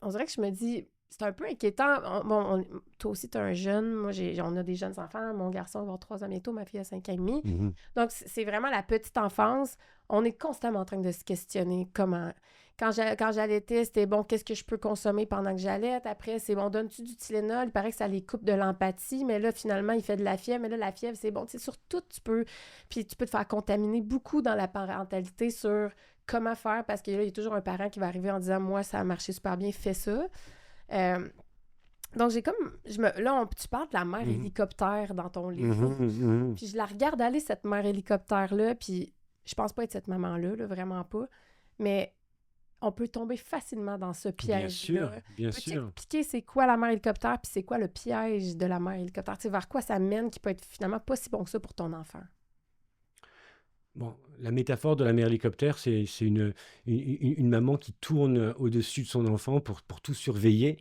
on dirait que je me dis, c'est un peu inquiétant. Toi aussi, tu es un jeune. Moi, on a des jeunes enfants. Mon garçon va avoir 3 ans bientôt, ma fille a 5 ans et demi. Mhm. Donc, c'est vraiment la petite enfance. On est constamment en train de se questionner comment. Quand j'allaitais, c'était bon, qu'est-ce que je peux consommer pendant que j'allaite? Après, c'est bon, donnes-tu du Tylenol? Il paraît que ça les coupe de l'empathie, mais là, finalement, il fait de la fièvre. Mais là, la fièvre, c'est bon. Tu sais, sur tout, puis tu peux te faire contaminer beaucoup dans la parentalité sur comment faire, parce que là, il y a toujours un parent qui va arriver en disant, moi, ça a marché super bien, fais ça. Donc, j'ai comme... tu parles de la mère Mhm. hélicoptère dans ton livre. Mhm, mhm. Puis je la regarde aller, cette mère hélicoptère-là, puis je pense pas être cette maman-là, là, vraiment pas. Mais on peut tomber facilement dans ce Bien sûr, piège-là. bien Peux-tu sûr. expliquer c'est quoi la mère hélicoptère, puis c'est quoi le piège de la mère hélicoptère? Tu sais, vers quoi ça mène qui peut être finalement pas si bon que ça pour ton enfant? Bon, la métaphore de la mère hélicoptère, c'est une maman qui tourne au-dessus de son enfant pour tout surveiller,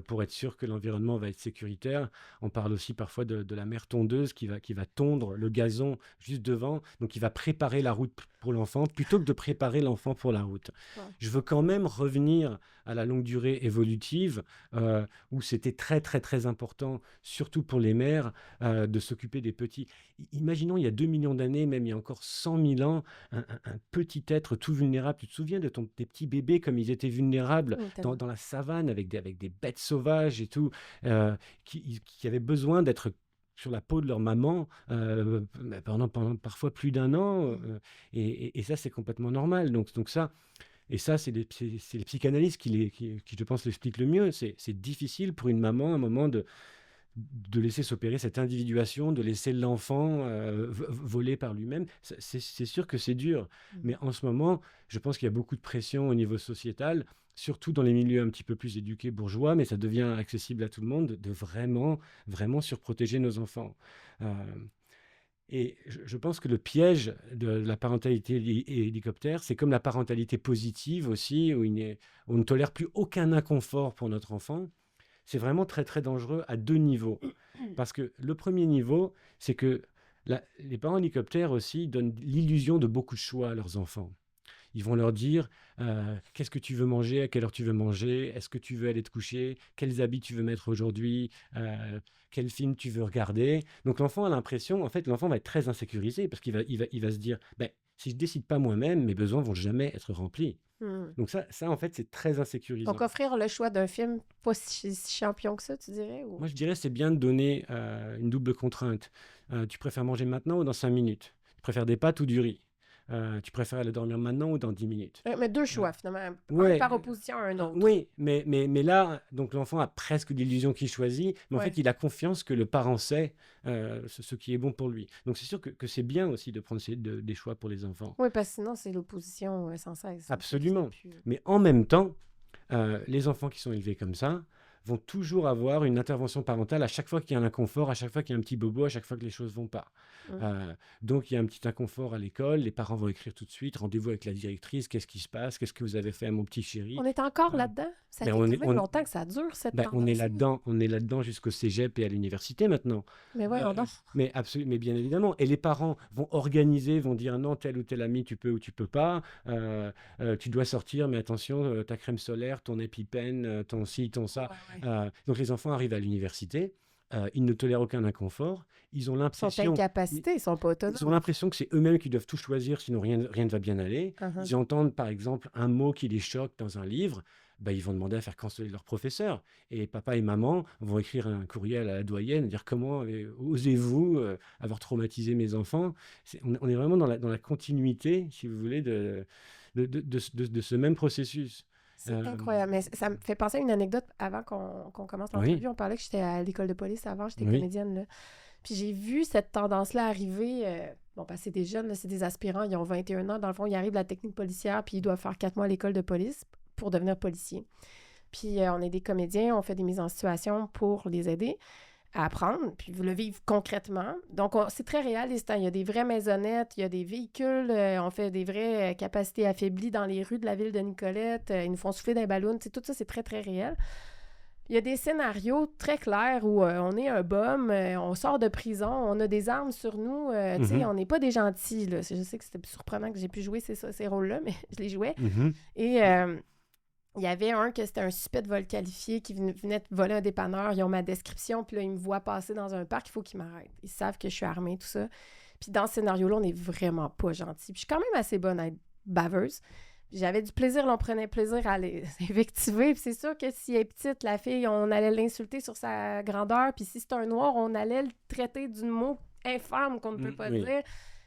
pour être sûr que l'environnement va être sécuritaire. On parle aussi parfois de la mère tondeuse qui va tondre le gazon juste devant, donc qui va préparer la route pour l'enfant plutôt que de préparer l'enfant pour la route. Ouais. Je veux quand même revenir à la longue durée évolutive, où c'était très très très important, surtout pour les mères, de s'occuper des petits. Imaginons il y a 2 millions d'années, même il y a encore 100 000 ans, un petit être tout vulnérable. Tu te souviens de tes petits bébés comme ils étaient vulnérables Oui, tellement. dans la savane avec des bêtes sauvages et tout, qui avaient besoin d'être sur la peau de leur maman pendant parfois plus d'un an. Et ça, c'est complètement normal. Donc ça, et ça, c'est les psychanalystes qui, je pense, l'expliquent le mieux. C'est difficile pour une maman, à un moment, de laisser s'opérer cette individuation, de laisser l'enfant voler par lui-même. C'est sûr que c'est dur, mais en ce moment, je pense qu'il y a beaucoup de pression au niveau sociétal, surtout dans les milieux un petit peu plus éduqués bourgeois, mais ça devient accessible à tout le monde, de vraiment, vraiment surprotéger nos enfants. Euh, et je pense que le piège de la parentalité hélicoptère, c'est comme la parentalité positive aussi, où on ne tolère plus aucun inconfort pour notre enfant. C'est vraiment très très dangereux à 2 niveaux. Parce que le premier niveau, c'est que les parents hélicoptères aussi donnent l'illusion de beaucoup de choix à leurs enfants. Ils vont leur dire qu'est-ce que tu veux manger, à quelle heure tu veux manger, est-ce que tu veux aller te coucher, quels habits tu veux mettre aujourd'hui, quel film tu veux regarder. Donc l'enfant a l'impression, en fait, l'enfant va être très insécurisé parce qu'il va se dire si je décide pas moi-même, mes besoins vont jamais être remplis. Hmm. Donc ça en fait, c'est très insécurisant. Donc, offrir le choix d'un film pas si champion que ça, tu dirais? Ou... Moi, je dirais c'est bien de donner une double contrainte. Tu préfères manger maintenant ou dans 5 minutes? Tu préfères des pâtes ou du riz? Tu préfères aller dormir maintenant ou dans 10 minutes? Mais 2 choix, finalement. Un Ouais, par opposition à un autre. oui, mais là, donc l'enfant a presque l'illusion qu'il choisit, mais en Ouais. fait, il a confiance que le parent sait ce qui est bon pour lui. Donc, c'est sûr que c'est bien aussi de prendre des choix pour les enfants. Oui, parce que sinon, c'est l'opposition sans cesse. Absolument. C'est plus- Mais en même temps, les enfants qui sont élevés comme ça vont toujours avoir une intervention parentale à chaque fois qu'il y a un inconfort, à chaque fois qu'il y a un petit bobo, à chaque fois que les choses vont pas. Donc il y a un petit inconfort à l'école, les parents vont écrire tout de suite, rendez-vous avec la directrice, qu'est-ce qui se passe, qu'est-ce que vous avez fait à mon petit chéri. On est encore Euh, là-dedans? Ça ben, fait on quand est- même on- longtemps que ça dure, cette on est tendance-là. là-dedans jusqu'au cégep et à l'université maintenant. Mais voyons donc. Mais absolument, mais bien évidemment. Et les parents vont organiser, vont dire non, tel ou tel ami, tu peux ou tu peux pas. Tu dois sortir, mais attention, ta crème solaire, ton EpiPen, ton ci, ton ça. Ouais. Donc les enfants arrivent à l'université ils ne tolèrent aucun inconfort, ils ont Ils sont l'impression... incapacités, ils sont pas Ils ont autonomes. l'impression que c'est eux-mêmes qui doivent tout choisir, sinon rien ne va bien aller. Uh-huh. Ils entendent, par exemple, un mot qui les choque dans un livre, bah, ils vont demander à faire canceller leur professeur. Et papa et maman vont écrire un courriel à la doyenne, dire comment osez-vous avoir traumatisé mes enfants. On est vraiment dans la continuité, si vous voulez, de ce même processus. C'est Euh, incroyable. Mais ça me fait penser à une anecdote avant qu'on commence Oui. l'entrevue. On parlait que j'étais à l'école de police avant, j'étais Oui. comédienne, là. Puis j'ai vu cette tendance-là arriver. Bon, parce que c'est des jeunes, là, c'est des aspirants, ils ont 21 ans. Dans le fond, ils arrivent de la technique policière, puis ils doivent faire 4 mois à l'école de police pour devenir policier. Puis on est des comédiens, on fait des mises en situation pour les aider à apprendre, puis le vivre concrètement. Donc, c'est très réaliste. Hein. Il y a des vraies maisonnettes, il y a des véhicules, on fait des vraies capacités affaiblies dans les rues de la ville de Nicolette. Ils nous font souffler d'un ballon. Tout ça, c'est très, très réel. Il y a des scénarios très clairs où on est un bum, on sort de prison, on a des armes sur nous, tu sais, on n'est pas des gentils. Là. Je sais que c'était surprenant que j'ai pu jouer ces rôles-là, mais je les jouais. Et il y avait un que c'était un suspect de vol qualifié qui venait de voler un dépanneur. Ils ont ma description, puis là, ils me voient passer dans un parc, il faut qu'ils m'arrêtent. Ils savent que je suis armée, tout ça. Puis dans ce scénario-là, on n'est vraiment pas gentils. Puis je suis quand même assez bonne à être baveuse. J'avais du plaisir, là, on prenait plaisir à les invectiver. Puis c'est sûr que si elle est petite, la fille, on allait l'insulter sur sa grandeur. Puis si c'est un noir, on allait le traiter d'un mot infâme qu'on ne peut pas dire.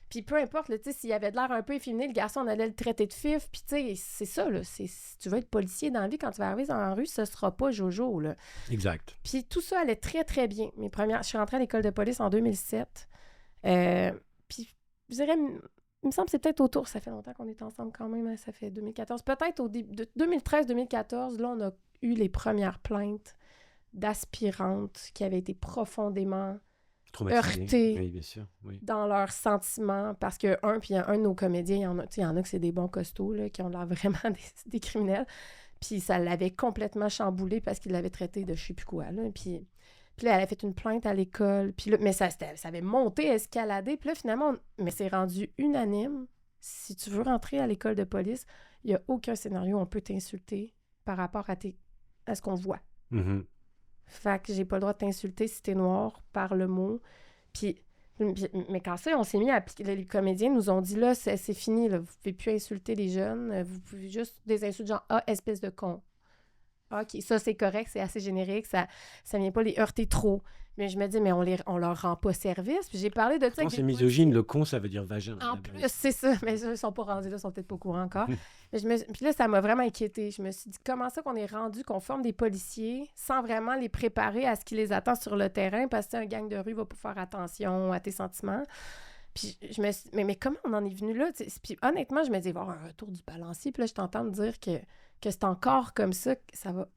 Puis peu importe, tu sais, s'il avait de l'air un peu efféminé, le garçon, on allait le traiter de fif. Puis tu sais, c'est ça, là. Si tu veux être policier dans la vie, quand tu vas arriver dans la rue, ce sera pas Jojo, là. Exact. Puis tout ça allait très, très bien. Je suis rentrée à l'école de police en 2007. Puis je dirais... Il me semble que c'est peut-être autour, ça fait longtemps qu'on est ensemble quand même, hein, ça fait 2014. Peut-être au début de 2013-2014, là, on a eu les premières plaintes d'aspirantes qui avaient été profondément heurtées oui, bien sûr. Oui. dans leurs sentiments. Parce que, puis un de nos comédiens, il y en a que c'est des bons costauds, là, qui ont l'air vraiment des criminels. Puis ça l'avait complètement chamboulé parce qu'il l'avait traité de je sais plus quoi, là. Puis là, elle a fait une plainte à l'école. Puis là, mais ça avait monté, escaladé. Puis là, finalement, mais c'est rendu unanime. Si tu veux rentrer à l'école de police, il n'y a aucun scénario où on peut t'insulter par rapport à ce qu'on voit. Fait que j'ai pas le droit de t'insulter si t'es noir par le mot. Mais quand ça, on s'est mis à appliquer. Les comédiens nous ont dit, là, c'est fini, là, vous pouvez plus insulter les jeunes. Vous pouvez juste des insultes genre « Ah, espèce de con ». OK, ça, c'est correct, c'est assez générique, ça vient pas les heurter trop. Mais je me dis, mais on leur rend pas service. Puis j'ai parlé de ça. Quand c'est misogyne, le con, ça veut dire vagin. En plus, c'est ça. Mais ils sont pas rendus là, ils sont peut-être pas au courant encore. Puis là, ça m'a vraiment inquiétée. Je me suis dit, comment ça qu'on est rendu, qu'on forme des policiers sans vraiment les préparer à ce qui les attend sur le terrain, parce que un gang de rue va pas faire attention à tes sentiments. Puis je me suis dit, mais comment on en est venu là? Puis honnêtement, je me dis, il va y avoir un retour du balancier. Puis là, je t'entends me dire que c'est encore comme ça, que ça va...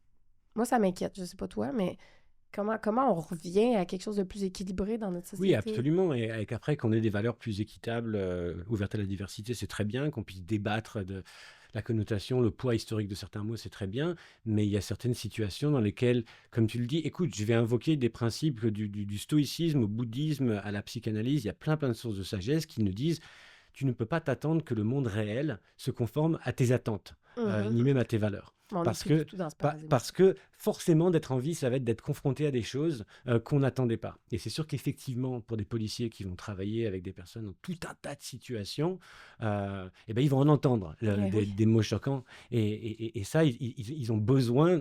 Moi, ça m'inquiète, je sais pas toi, mais comment on revient à quelque chose de plus équilibré dans notre société? Oui, absolument. Et qu'après, qu'on ait des valeurs plus équitables, ouvertes à la diversité, c'est très bien. Qu'on puisse débattre de la connotation, le poids historique de certains mots, c'est très bien. Mais il y a certaines situations dans lesquelles, comme tu le dis, écoute, je vais invoquer des principes du stoïcisme au bouddhisme, à la psychanalyse. Il y a plein de sources de sagesse qui nous disent tu ne peux pas t'attendre que le monde réel se conforme à tes attentes, ni même à tes valeurs. Parce que forcément, d'être en vie, ça va être d'être confronté à des choses qu'on n'attendait pas. Et c'est sûr qu'effectivement, pour des policiers qui vont travailler avec des personnes dans tout un tas de situations, ils vont en entendre des mots choquants. Et ça, ils ont besoin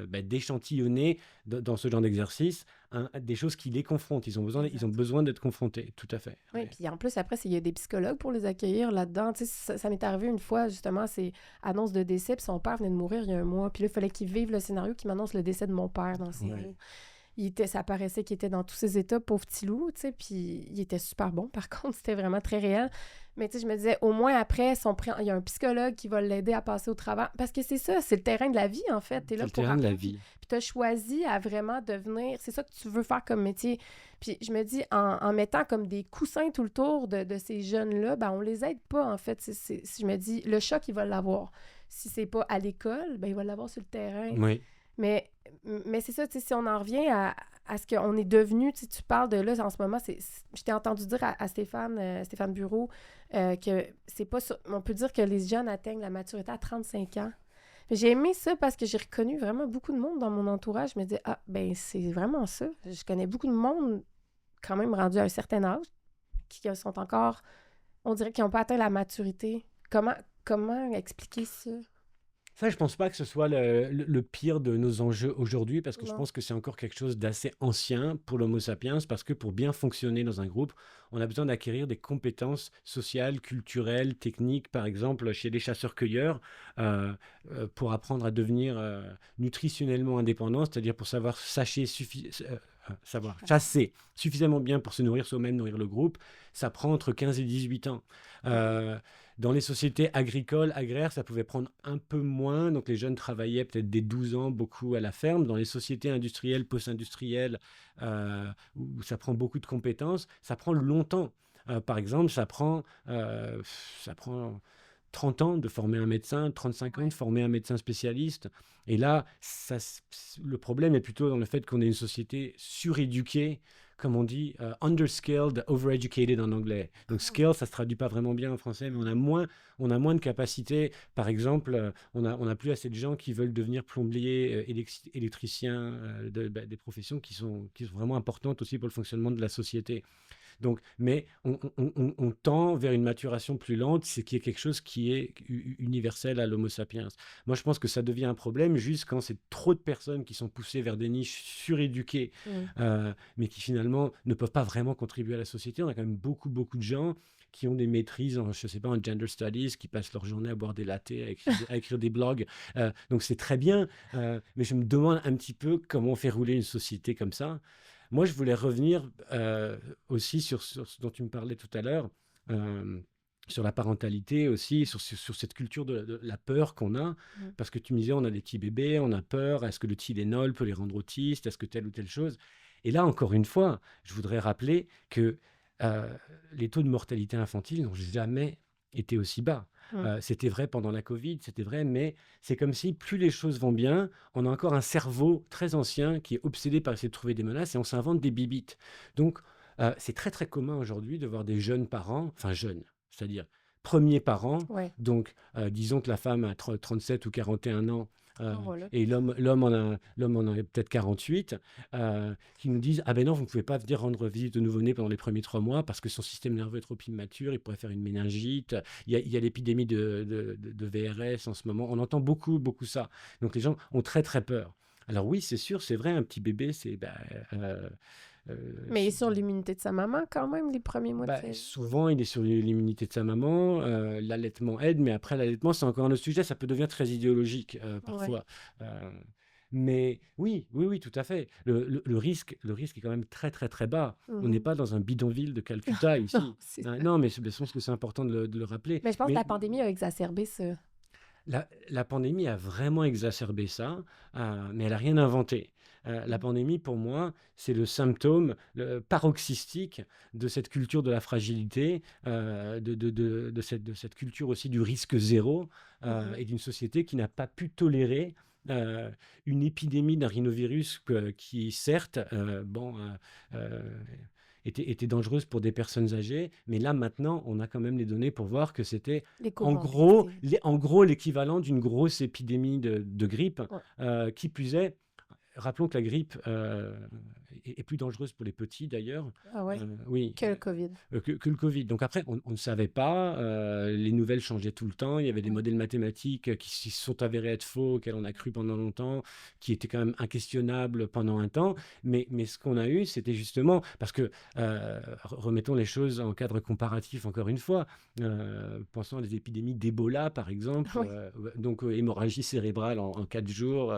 d'échantillonner dans ce genre d'exercice des choses qui les confrontent. Ils ont besoin d'être confrontés, tout à fait. Oui, puis en plus, après, il y a des psychologues pour les accueillir là-dedans. Tu sais, ça m'est arrivé une fois, justement, c'est annonce de décès, puis son père venait de mourir il y a un mois. Puis là, il fallait qu'il vive le scénario qui m'annonce le décès de mon père dans ces mots. Ça paraissait qu'il était dans tous ses états, pauvre petit loup, tu sais, puis il était super bon, par contre, c'était vraiment très réel. Mais tu sais, je me disais, au moins après, il y a un psychologue qui va l'aider à passer au travail. Parce que c'est ça, c'est le terrain de la vie, en fait. T'es là pour le terrain de la vie. Puis tu as choisi à vraiment devenir... C'est ça que tu veux faire comme métier. Puis je me dis, en mettant comme des coussins tout le tour de ces jeunes-là, on les aide pas, en fait. Je me dis, le choc, il va l'avoir. Si c'est pas à l'école, il va l'avoir sur le terrain. Oui. Mais c'est ça, tu sais, si on en revient à ce qu'on est devenu, tu parles de là, en ce moment, je t'ai entendu dire à Stéphane Bureau, que c'est pas... on peut dire que les jeunes atteignent la maturité à 35 ans. J'ai aimé ça parce que j'ai reconnu vraiment beaucoup de monde dans mon entourage. Je me disais, ah, ben c'est vraiment ça. Je connais beaucoup de monde, quand même rendu à un certain âge, qui sont encore, on dirait qu'ils n'ont pas atteint la maturité. Comment expliquer ça? Ça, je pense pas que ce soit le pire de nos enjeux aujourd'hui, parce que je Non. pense que c'est encore quelque chose d'assez ancien pour l'Homo sapiens, parce que pour bien fonctionner dans un groupe, on a besoin d'acquérir des compétences sociales, culturelles, techniques, par exemple chez les chasseurs-cueilleurs, euh, pour apprendre à devenir nutritionnellement indépendant, c'est-à-dire pour savoir chasser suffisamment bien pour se nourrir soi-même, nourrir le groupe, ça prend entre 15 et 18 ans. Euh, Dans les sociétés agricoles, agraires, ça pouvait prendre un peu moins. Donc, les jeunes travaillaient peut-être dès 12 ans, beaucoup à la ferme. Dans les sociétés industrielles, post-industrielles, où ça prend beaucoup de compétences, ça prend longtemps. Par exemple, ça prend 30 ans de former un médecin, 35 ans Ouais. de former un médecin spécialiste. Et là, le problème est plutôt dans le fait qu'on est une société suréduquée, comme on dit, underskilled, overeducated en anglais. Donc skill, ça se traduit pas vraiment bien en français, mais on a moins de capacités. Par exemple, on a plus assez de gens qui veulent devenir plombiers, électriciens, des professions qui sont vraiment importantes aussi pour le fonctionnement de la société. Donc, mais on tend vers une maturation plus lente, ce qui est quelque chose qui est universel à l'Homo sapiens. Moi, je pense que ça devient un problème juste quand c'est trop de personnes qui sont poussées vers des niches suréduquées, Mm. mais qui finalement ne peuvent pas vraiment contribuer à la société. On a quand même beaucoup, beaucoup de gens qui ont des maîtrises en, je sais pas, en gender studies, qui passent leur journée à boire des lattés, à écrire des blogs. Donc c'est très bien, mais je me demande un petit peu comment on fait rouler une société comme ça. Moi, je voulais revenir aussi sur ce dont tu me parlais tout à l'heure, euh, sur la parentalité aussi, sur cette culture de la peur qu'on a, Mm. parce que tu me disais, on a des petits bébés, on a peur, est-ce que le Tylenol peut les rendre autistes, est-ce que telle ou telle chose? Et là, encore une fois, je voudrais rappeler que les taux de mortalité infantile n'ont jamais été aussi bas. Mm. C'était vrai pendant la Covid, c'était vrai, mais c'est comme si plus les choses vont bien, on a encore un cerveau très ancien qui est obsédé par essayer de trouver des menaces et on s'invente des bibites. Donc, c'est très très commun aujourd'hui de voir des jeunes parents, enfin jeunes, c'est-à-dire premiers parents, Ouais. donc disons que la femme a 37 ou 41 ans. Oh, voilà. Et l'homme en a peut-être 48, qui nous disent ah ben non, vous ne pouvez pas venir rendre visite au nouveau-né pendant les premiers 3 mois parce que son système nerveux est trop immature, il pourrait faire une méningite. Il y a l'épidémie de VRS en ce moment. On entend beaucoup, beaucoup ça. Donc les gens ont très, très peur. Alors oui, c'est sûr, c'est vrai, un petit bébé, Mais il est sur l'immunité de sa maman quand même, les premiers mois de sa vie. souvent, il est sur l'immunité de sa maman. L'allaitement aide, mais après, l'allaitement, c'est encore un autre sujet. Ça peut devenir très idéologique Ouais. parfois. Euh, mais oui, oui, oui, tout à fait. Le risque est quand même très, très, très bas. On n'est Mhm. pas dans un bidonville de Calcutta ici. Non, c'est ça. Non, mais je pense que c'est important de le rappeler. Mais je pense que Mais la pandémie a exacerbé ça. la pandémie a vraiment exacerbé ça, mais elle n'a rien inventé. La pandémie, pour moi, c'est le symptôme paroxystique de cette culture de la fragilité, de cette culture aussi du risque zéro, Mhm. et d'une société qui n'a pas pu tolérer euh, une épidémie d'un rhinovirus qui, certes, euh, était dangereuse pour des personnes âgées, mais là maintenant, on a quand même les données pour voir que c'était Les en gros, comorbidités. en gros l'équivalent d'une grosse épidémie de grippe, Ouais. qui plus est. Rappelons que la grippe est plus dangereuse pour les petits d'ailleurs. Ah ouais, Oui, que le COVID. que le Covid. Donc après, on ne savait pas. Les nouvelles changeaient tout le temps. Il y avait des Ouais. modèles mathématiques qui se sont avérés être faux, auxquels on a cru pendant longtemps, qui étaient quand même inquestionnables pendant un temps. Mais ce qu'on a eu, c'était justement parce que, remettons les choses en cadre comparatif encore une fois. Pensons à des épidémies d'Ebola, par exemple. Oui. Donc, hémorragie cérébrale en 4 jours,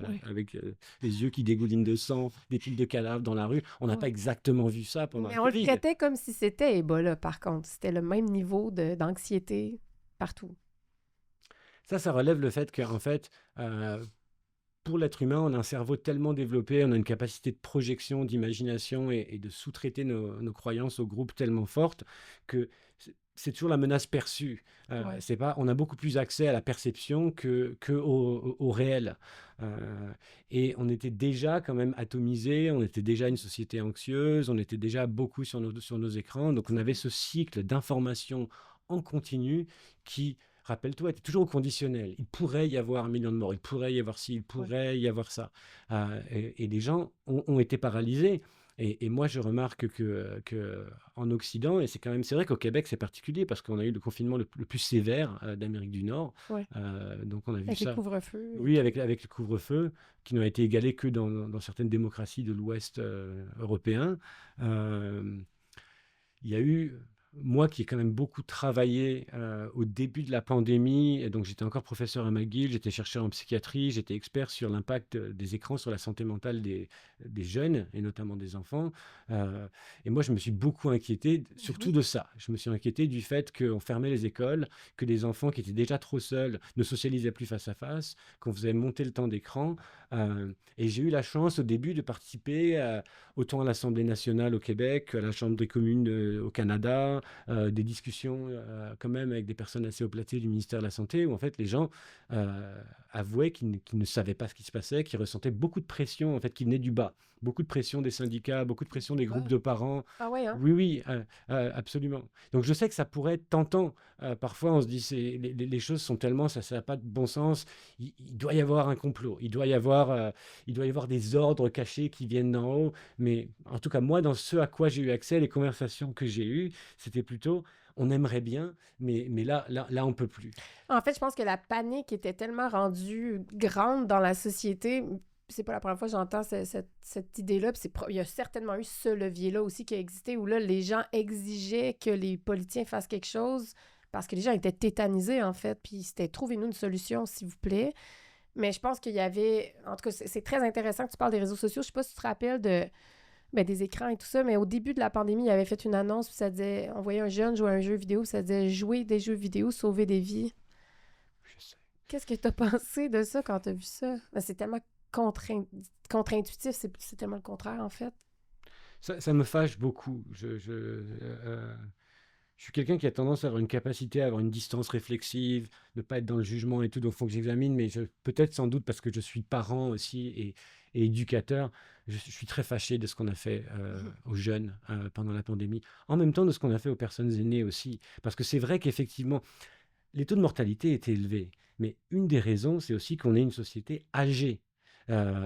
Oui. avec les yeux qui dégoulinent de sang, des piles de cadavres dans la rue. On n'a Ouais. pas exactement vu ça pendant Mais le on le Covid. traitait comme si c'était Ebola, par contre. C'était le même niveau d'anxiété partout. Ça relève le fait qu'en fait, pour l'être humain, on a un cerveau tellement développé, on a une capacité de projection, d'imagination et de sous-traiter nos croyances au groupe tellement forte que c'est toujours la menace perçue. Ouais. C'est pas, on a beaucoup plus accès à la perception que au réel. Euh, et on était déjà quand même atomisé, on était déjà une société anxieuse, on était déjà beaucoup sur nos écrans. Donc on avait ce cycle d'information en continu qui rappelle-toi, tu es toujours au conditionnel. Il pourrait y avoir 1 million de morts, il pourrait y avoir ci, il pourrait y avoir ça. Et les gens ont été paralysés. Et moi, je remarque que en Occident, et c'est vrai qu'au Québec, c'est particulier parce qu'on a eu le confinement le plus sévère d'Amérique du Nord. Ouais. Donc, on a vu Avec les ça. couvre-feux. Oui, avec le couvre-feu, qui n'a été égalé que dans certaines démocraties de l'Ouest européen. Euh, il y a eu, moi qui ai quand même beaucoup travaillé au début de la pandémie, et donc j'étais encore professeur à McGill, j'étais chercheur en psychiatrie, j'étais expert sur l'impact des écrans sur la santé mentale des jeunes, et notamment des enfants. Euh, et moi, je me suis beaucoup inquiété, surtout de ça. Je me suis inquiété du fait qu'on fermait les écoles, que les enfants qui étaient déjà trop seuls ne socialisaient plus face à face, qu'on faisait monter le temps d'écran. Et j'ai eu la chance au début de participer autant à l'Assemblée nationale au Québec, à la Chambre des communes au Canada, des discussions quand même avec des personnes assez haut placées du ministère de la Santé, où en fait les gens avouaient qu'ils ne savaient pas ce qui se passait, qu'ils ressentaient beaucoup de pression en fait qui venait du bas, beaucoup de pression des syndicats, beaucoup de pression des groupes de parents. Ah ouais, hein? Oui, oui, absolument. Donc je sais que ça pourrait être tentant. Parfois on se dit les choses sont tellement, ça n'a pas de bon sens, il doit y avoir un complot, il doit y avoir des ordres cachés qui viennent d'en haut. Mais en tout cas, moi, dans ce à quoi j'ai eu accès, les conversations que j'ai eues, c'était plutôt, on aimerait bien, mais là, on ne peut plus. En fait, je pense que la panique était tellement rendue grande dans la société. C'est pas la première fois que j'entends cette idée-là. Puis il y a certainement eu ce levier-là aussi qui a existé, où là, les gens exigeaient que les politiciens fassent quelque chose parce que les gens étaient tétanisés, en fait. Puis c'était « Trouvez-nous une solution, s'il vous plaît ». Mais je pense qu'il y avait... En tout cas, c'est très intéressant que tu parles des réseaux sociaux. Je sais pas si tu te rappelles des écrans et tout ça, mais au début de la pandémie, il avait fait une annonce, puis ça disait... On voyait un jeune jouer à un jeu vidéo, puis ça disait « Jouer des jeux vidéo, sauver des vies ». Je sais. Qu'est-ce que tu as pensé de ça quand tu as vu ça? Ben, c'est tellement contre-intuitif, c'est tellement le contraire, en fait. Ça me fâche beaucoup. Je suis quelqu'un qui a tendance à avoir une capacité à avoir une distance réflexive, ne pas être dans le jugement et tout, donc il faut que j'examine, mais peut-être sans doute parce que je suis parent aussi et éducateur, je suis très fâché de ce qu'on a fait aux jeunes pendant la pandémie, en même temps de ce qu'on a fait aux personnes aînées aussi, parce que c'est vrai qu'effectivement, les taux de mortalité étaient élevés, mais une des raisons, c'est aussi qu'on est une société âgée.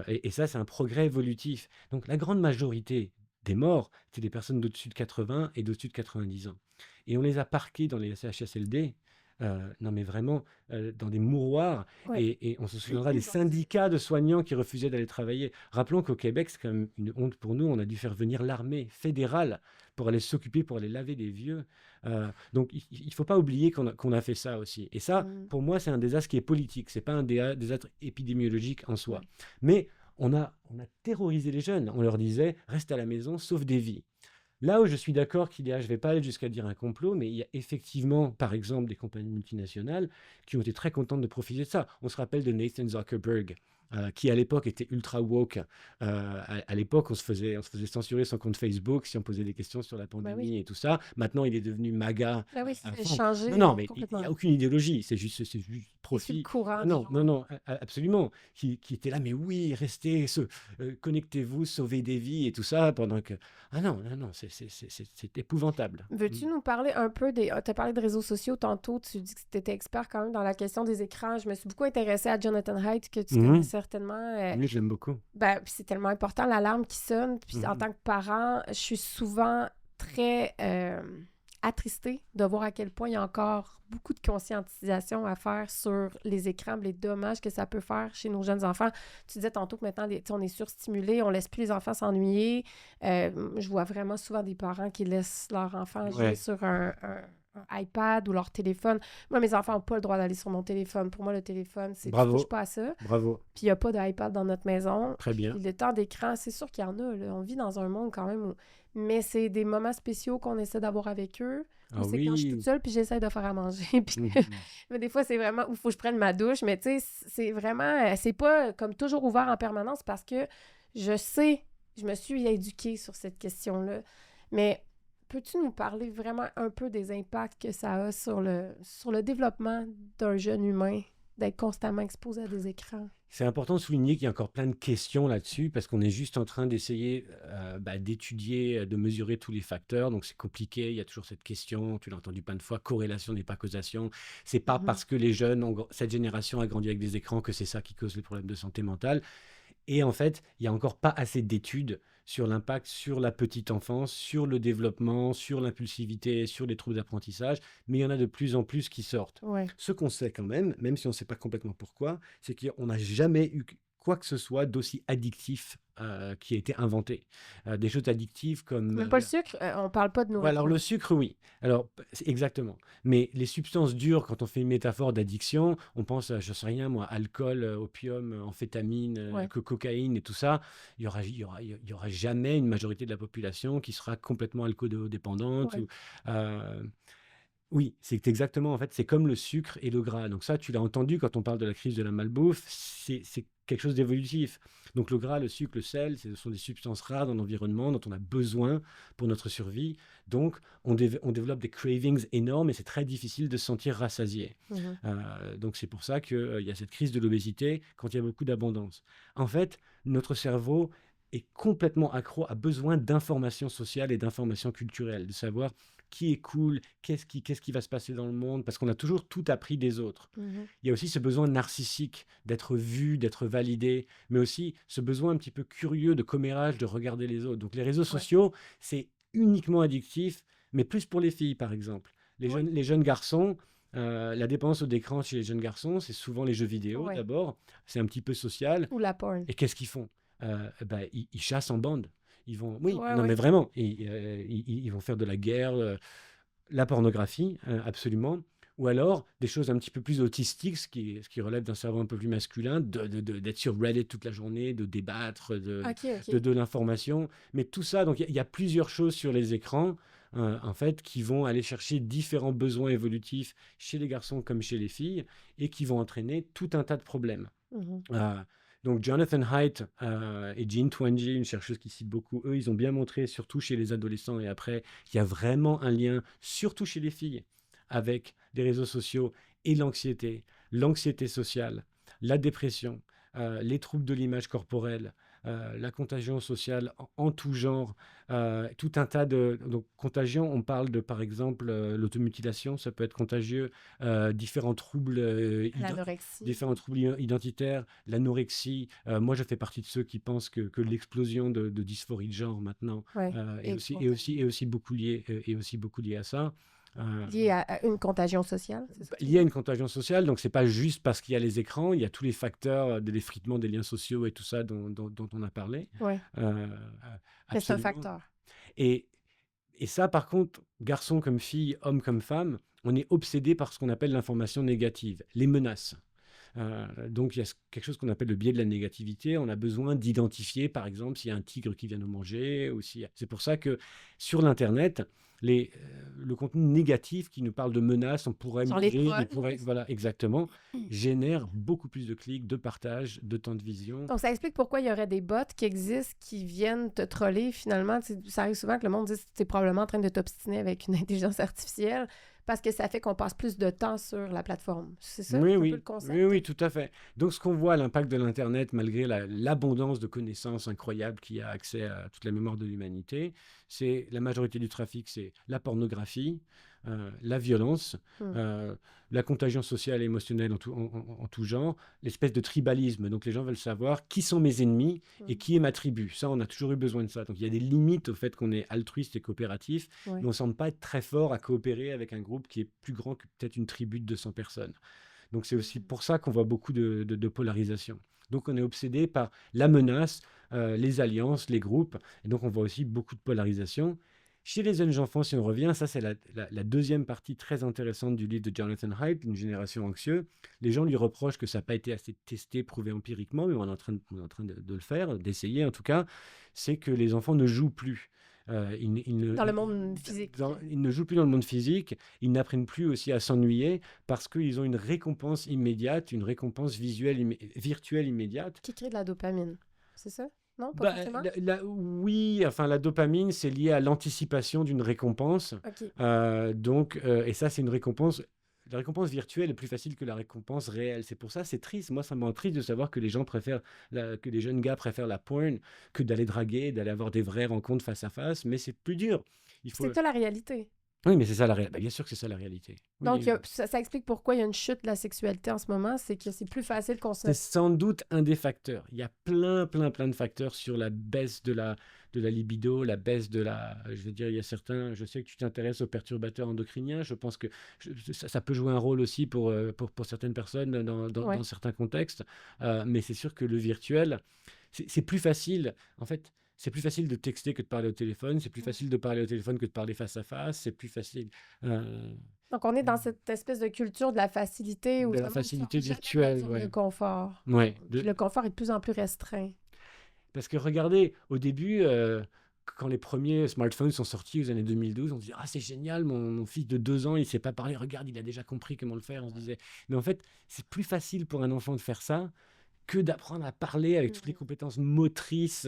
Et ça, c'est un progrès évolutif. Donc la grande majorité des morts, c'est des personnes d'au-dessus de 80 et d'au-dessus de 90 ans. Et on les a parqués dans les CHSLD, non mais vraiment, dans des mouroirs, Ouais. et on se souviendra des syndicats de soignants qui refusaient d'aller travailler. Rappelons qu'au Québec, c'est quand même une honte pour nous, on a dû faire venir l'armée fédérale pour aller s'occuper, pour aller laver des vieux. Donc il ne faut pas oublier qu'on a fait ça aussi. Et ça, pour moi, c'est un désastre qui est politique, c'est pas un désastre épidémiologique en soi. Mais on a terrorisé les jeunes, on leur disait « reste à la maison, sauve des vies ». Là où je suis d'accord je ne vais pas aller jusqu'à dire un complot, mais il y a effectivement, par exemple, des compagnies multinationales qui ont été très contentes de profiter de ça. On se rappelle de Nathan Zuckerberg, qui à l'époque était ultra woke. À l'époque, on se faisait censurer son compte Facebook si on posait des questions sur la pandémie et tout ça. Maintenant, il est devenu MAGA. Ben oui, à c'est fond. changé Non, mais il complètement. n'y a aucune idéologie, c'est juste C'est le profit. courant. Non, absolument. Qui était là, mais oui, restez, connectez-vous, sauvez des vies et tout ça, pendant que... Ah non, c'est épouvantable. Veux-tu nous parler un peu des... Tu as parlé de réseaux sociaux tantôt, tu dis que tu étais expert quand même dans la question des écrans. Je me suis beaucoup intéressée à Jonathan Haidt, que tu connais certainement. Oui, je l'aime beaucoup. Ben, puis c'est tellement important, l'alarme qui sonne. Puis en tant que parent, je suis souvent très attristée de voir à quel point il y a encore beaucoup de conscientisation à faire sur les écrans, les dommages que ça peut faire chez nos jeunes enfants. Tu disais tantôt que maintenant, on est surstimulé, on laisse plus les enfants s'ennuyer. Je vois vraiment souvent des parents qui laissent leurs enfants jouer sur un iPad ou leur téléphone. Moi, mes enfants n'ont pas le droit d'aller sur mon téléphone. Pour moi, le téléphone, c'est tu touches pas à ça. Bravo. Puis il n'y a pas d'iPad dans notre maison. Très bien. Puis le temps d'écran, c'est sûr qu'il y en a. Là. On vit dans un monde quand même où... Mais c'est des moments spéciaux qu'on essaie d'avoir avec eux. Ah c'est oui. quand je suis toute seule, puis j'essaie de faire à manger. Puis mais des fois, c'est vraiment où il faut que je prenne ma douche. Mais tu sais, c'est vraiment... C'est pas comme toujours ouvert en permanence parce que je sais, je me suis éduquée sur cette question-là. Mais peux-tu nous parler vraiment un peu des impacts que ça a sur le développement d'un jeune humain d'être constamment exposé à des écrans? C'est important de souligner qu'il y a encore plein de questions là-dessus parce qu'on est juste en train d'essayer d'étudier, de mesurer tous les facteurs. Donc c'est compliqué, il y a toujours cette question, tu l'as entendu plein de fois, corrélation n'est pas causation. C'est pas parce que les jeunes, cette génération a grandi avec des écrans que c'est ça qui cause les problèmes de santé mentale. Et en fait, il n'y a encore pas assez d'études sur l'impact sur la petite enfance, sur le développement, sur l'impulsivité, sur les troubles d'apprentissage, mais il y en a de plus en plus qui sortent. Ouais. Ce qu'on sait quand même si on ne sait pas complètement pourquoi, c'est qu'on n'a jamais eu quoi que ce soit d'aussi addictif qui a été inventé. Des choses addictives comme... Même pas le sucre, on parle pas de Ouais, nourriture. alors le sucre, oui. Alors, exactement. Mais les substances dures, quand on fait une métaphore d'addiction, on pense à, je sais rien, moi, alcool, opium, amphétamine, Ouais. cocaïne et tout ça. Il y aura jamais une majorité de la population qui sera complètement alcoolodépendante. Ouais. Oui, c'est exactement, en fait, c'est comme le sucre et le gras. Donc ça, tu l'as entendu quand on parle de la crise de la malbouffe, c'est quelque chose d'évolutif. Donc le gras, le sucre, le sel, ce sont des substances rares dans l'environnement dont on a besoin pour notre survie. Donc on développe des cravings énormes et c'est très difficile de se sentir rassasié. Donc c'est pour ça qu'il y a cette crise de l'obésité quand il y a beaucoup d'abondance. En fait, notre cerveau est complètement accro, a besoin d'informations sociales et d'informations culturelles, de savoir qui est cool, qu'est-ce qui va se passer dans le monde, parce qu'on a toujours tout appris des autres. Il y a aussi ce besoin narcissique d'être vu, d'être validé, mais aussi ce besoin un petit peu curieux de commérage, de regarder les autres. Donc les réseaux sociaux, c'est uniquement addictif, mais plus pour les filles, par exemple. Les jeunes garçons, la dépendance au écran chez les jeunes garçons, c'est souvent les jeux vidéo d'abord, c'est un petit peu social. Ou la porn. Et qu'est-ce qu'ils font? Ils chassent en bande. Ils vont, oui, Ouais, non ouais. mais vraiment, ils vont faire de la guerre, la pornographie, absolument, ou alors des choses un petit peu plus autistiques, ce qui relève d'un cerveau un peu plus masculin, d'être sur Reddit toute la journée, de débattre, Ok. de l'information. Mais tout ça, donc il y a plusieurs choses sur les écrans, en fait, qui vont aller chercher différents besoins évolutifs chez les garçons comme chez les filles, et qui vont entraîner tout un tas de problèmes. Donc Jonathan Haidt et Jean Twenge, une chercheuse qui cite beaucoup, eux, ils ont bien montré, surtout chez les adolescents et après, qu'il y a vraiment un lien, surtout chez les filles, avec les réseaux sociaux et l'anxiété sociale, la dépression, les troubles de l'image corporelle, la contagion sociale en tout genre, tout un tas de... Donc, contagion, on parle de, par exemple, l'automutilation, ça peut être contagieux, différents troubles identitaires, l'anorexie. Moi, je fais partie de ceux qui pensent que l'explosion de dysphorie de genre maintenant est aussi beaucoup lié à ça. Lié à une contagion sociale, c'est ça? Lié à une contagion sociale, donc c'est pas juste parce qu'il y a les écrans, il y a tous les facteurs de l'effritement des liens sociaux et tout ça dont on a parlé. Ouais. Mais c'est un facteur. Et ça, par contre, garçon comme fille, homme comme femme, on est obsédé par ce qu'on appelle l'information négative, les menaces. Donc il y a quelque chose qu'on appelle le biais de la négativité. On a besoin d'identifier, par exemple, s'il y a un tigre qui vient nous manger. C'est pour ça que sur l'Internet, le contenu négatif qui nous parle de menaces, on pourrait voilà, exactement, génère beaucoup plus de clics, de partages, de temps de vision. Donc ça explique pourquoi il y aurait des bots qui existent, qui viennent te troller finalement. Ça arrive souvent que le monde dise que tu es probablement en train de t'obstiner avec une intelligence artificielle, parce que ça fait qu'on passe plus de temps sur la plateforme. C'est ça un peu le concept? Oui, tout à fait. Donc, ce qu'on voit, l'impact de l'Internet, malgré l'abondance de connaissances incroyables qui a accès à toute la mémoire de l'humanité, c'est la majorité du trafic, c'est la pornographie, la violence, la contagion sociale et émotionnelle en tout genre, l'espèce de tribalisme. Donc, les gens veulent savoir qui sont mes ennemis et qui est ma tribu. Ça, on a toujours eu besoin de ça. Donc, il y a des limites au fait qu'on est altruiste et coopératif, mais on ne semble pas être très fort à coopérer avec un groupe qui est plus grand que peut-être une tribu de 200 personnes. Donc, c'est aussi pour ça qu'on voit beaucoup de polarisation. Donc, on est obsédé par la menace, les alliances, les groupes. Et donc, on voit aussi beaucoup de polarisation. Chez les jeunes enfants, si on revient, ça c'est la deuxième partie très intéressante du livre de Jonathan Haidt, Une génération anxieuse. Les gens lui reprochent que ça n'a pas été assez testé, prouvé empiriquement, mais on est en train de le faire, d'essayer en tout cas. C'est que les enfants ne jouent plus. Dans le monde physique. Ils ne jouent plus dans le monde physique, ils n'apprennent plus aussi à s'ennuyer parce qu'ils ont une récompense immédiate, une récompense virtuelle immédiate. Qui crée de la dopamine, c'est ça? Non, pas forcément? Oui, enfin la dopamine, c'est lié à l'anticipation d'une récompense. Okay. Et ça, c'est une récompense la récompense virtuelle est plus facile que la récompense réelle. C'est pour ça, c'est triste. Moi, ça me rend triste de savoir que les gens préfèrent, que les jeunes gars préfèrent la porn que d'aller draguer, d'aller avoir des vraies rencontres face à face. Mais c'est plus dur. Il faut. C'est ça la réalité. Oui, mais c'est ça la réalité. Bien sûr que c'est ça la réalité. Oui, Donc, ça explique pourquoi il y a une chute de la sexualité en ce moment, c'est que c'est plus facile qu'on se... c'est sans doute un des facteurs. Il y a plein de facteurs sur la baisse de la libido, la baisse de la... Je veux dire, il y a certains... Je sais que tu t'intéresses aux perturbateurs endocriniens. Je pense que ça peut jouer un rôle aussi pour certaines personnes Ouais. dans certains contextes. Mais c'est sûr que le virtuel, c'est plus facile. En fait, c'est plus facile de texter que de parler au téléphone. C'est plus facile de parler au téléphone que de parler face à face. C'est plus facile. Donc, on est dans cette espèce de culture de la facilité où De la finalement, on sort facilité jamais virtuelle, de le ouais. confort. Ouais. Puis le confort est de plus en plus restreint. Parce que regardez, au début, quand les premiers smartphones sont sortis aux années 2012, on se disait, ah, c'est génial, mon fils de 2 ans, il ne sait pas parler, regarde, il a déjà compris comment le faire. On se disait, mais en fait, c'est plus facile pour un enfant de faire ça que d'apprendre à parler avec toutes les compétences motrices,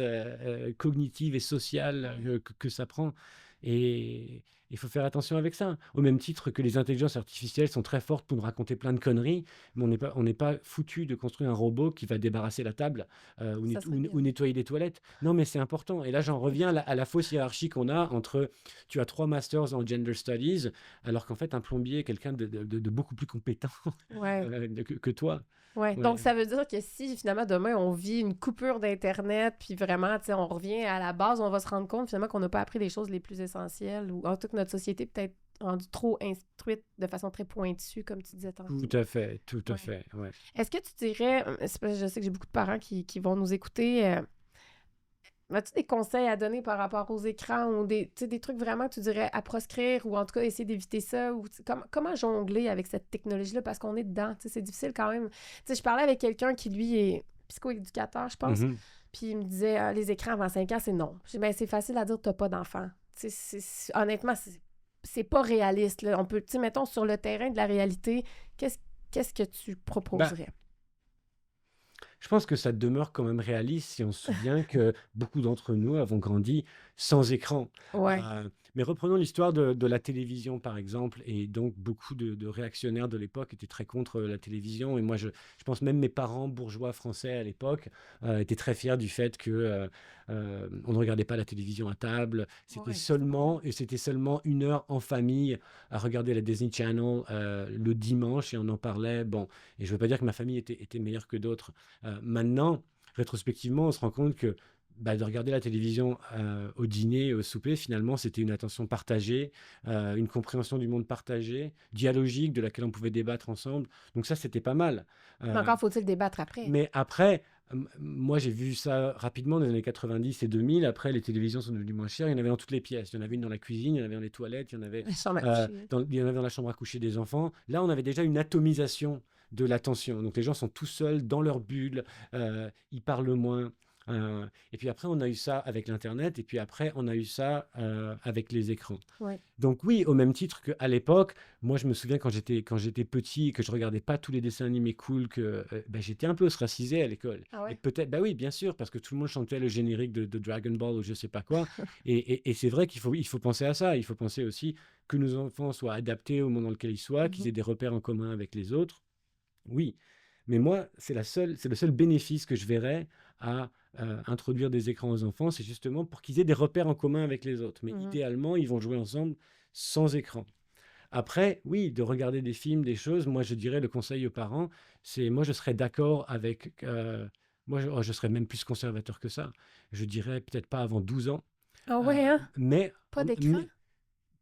cognitives et sociales que ça prend. Et il faut faire attention avec ça. Au même titre que les intelligences artificielles sont très fortes pour nous raconter plein de conneries, mais on n'est pas foutu de construire un robot qui va débarrasser la table Ça serait bien. ou nettoyer les toilettes. Non, mais c'est important. Et là, j'en reviens à la fausse hiérarchie qu'on a entre tu as 3 masters en gender studies, alors qu'en fait, un plombier est quelqu'un de beaucoup plus compétent Ouais. que toi. Ouais. Ouais. Donc, ça veut dire que si finalement demain on vit une coupure d'Internet, puis vraiment, tu sais, on revient à la base, on va se rendre compte finalement qu'on n'a pas appris les choses les plus essentielles, ou en tout cas notre société peut-être rendue trop instruite de façon très pointue, comme tu disais tantôt. Tout à fait, tout à Ouais. fait. Ouais. Est-ce que tu dirais, c'est parce que je sais que j'ai beaucoup de parents qui vont nous écouter, as-tu des conseils à donner par rapport aux écrans ou tu sais, des trucs vraiment que tu dirais à proscrire ou en tout cas essayer d'éviter ça? Ou comment jongler avec cette technologie-là parce qu'on est dedans? Tu sais, c'est difficile quand même. Tu sais, je parlais avec quelqu'un qui, lui, est psychoéducateur, je pense, Mhm. puis il me disait les écrans avant 5 ans, c'est non. Je dis, ben, c'est facile à dire, t'as pas d'enfant. Tu sais, honnêtement, c'est pas réaliste, là. On peut, tu sais, mettons, sur le terrain de la réalité, qu'est-ce que tu Bah, proposerais? je pense que ça demeure quand même réaliste si on se souvient que beaucoup d'entre nous avons grandi sans écran. Ouais. Mais reprenons l'histoire de la télévision, par exemple, et donc beaucoup de réactionnaires de l'époque étaient très contre la télévision. Et moi, je pense même mes parents bourgeois français à l'époque étaient très fiers du fait que on ne regardait pas la télévision à table. C'était Ouais. seulement 1 heure en famille à regarder la Disney Channel le dimanche et on en parlait. Bon, et je ne veux pas dire que ma famille était meilleure que d'autres. Maintenant, rétrospectivement, on se rend compte que de regarder la télévision au dîner, au souper, finalement, c'était une attention partagée, une compréhension du monde partagée, dialogique, de laquelle on pouvait débattre ensemble. Donc ça, c'était pas mal. Mais Euh, encore faut-il débattre après. mais après, moi, j'ai vu ça rapidement dans les années 90 et 2000. Après, les télévisions sont devenues moins chères. Il y en avait dans toutes les pièces. Il y en avait une dans la cuisine, il y en avait dans les toilettes, il y en avait, La chambre à coucher. il y en avait dans la chambre à coucher des enfants. Là, on avait déjà une atomisation de l'attention. Donc, les gens sont tout seuls dans leur bulle, ils parlent moins. Et puis après, on a eu ça avec l'Internet, et puis après, on a eu ça avec les écrans. Ouais. Donc oui, au même titre qu'à l'époque, moi je me souviens quand j'étais petit et que je regardais pas tous les dessins animés cool, que j'étais un peu ostracisé à l'école. Ah ouais? Et peut-être, bah oui, bien sûr, parce que tout le monde chantait le générique de Dragon Ball ou je sais pas quoi. Et c'est vrai il faut penser à ça. Il faut penser aussi que nos enfants soient adaptés au monde dans lequel ils soient, qu'ils aient des repères en commun avec les autres. Oui, mais moi, c'est le seul bénéfice que je verrais à introduire des écrans aux enfants, c'est justement pour qu'ils aient des repères en commun avec les autres. Mais Mhm. idéalement, ils vont jouer ensemble sans écran. Après, oui, de regarder des films, des choses, moi je dirais le conseil aux parents, c'est moi je serais d'accord avec, je serais même plus conservateur que ça. Je dirais peut-être pas avant 12 ans, Ah ouais, hein? mais, Pas d'écran?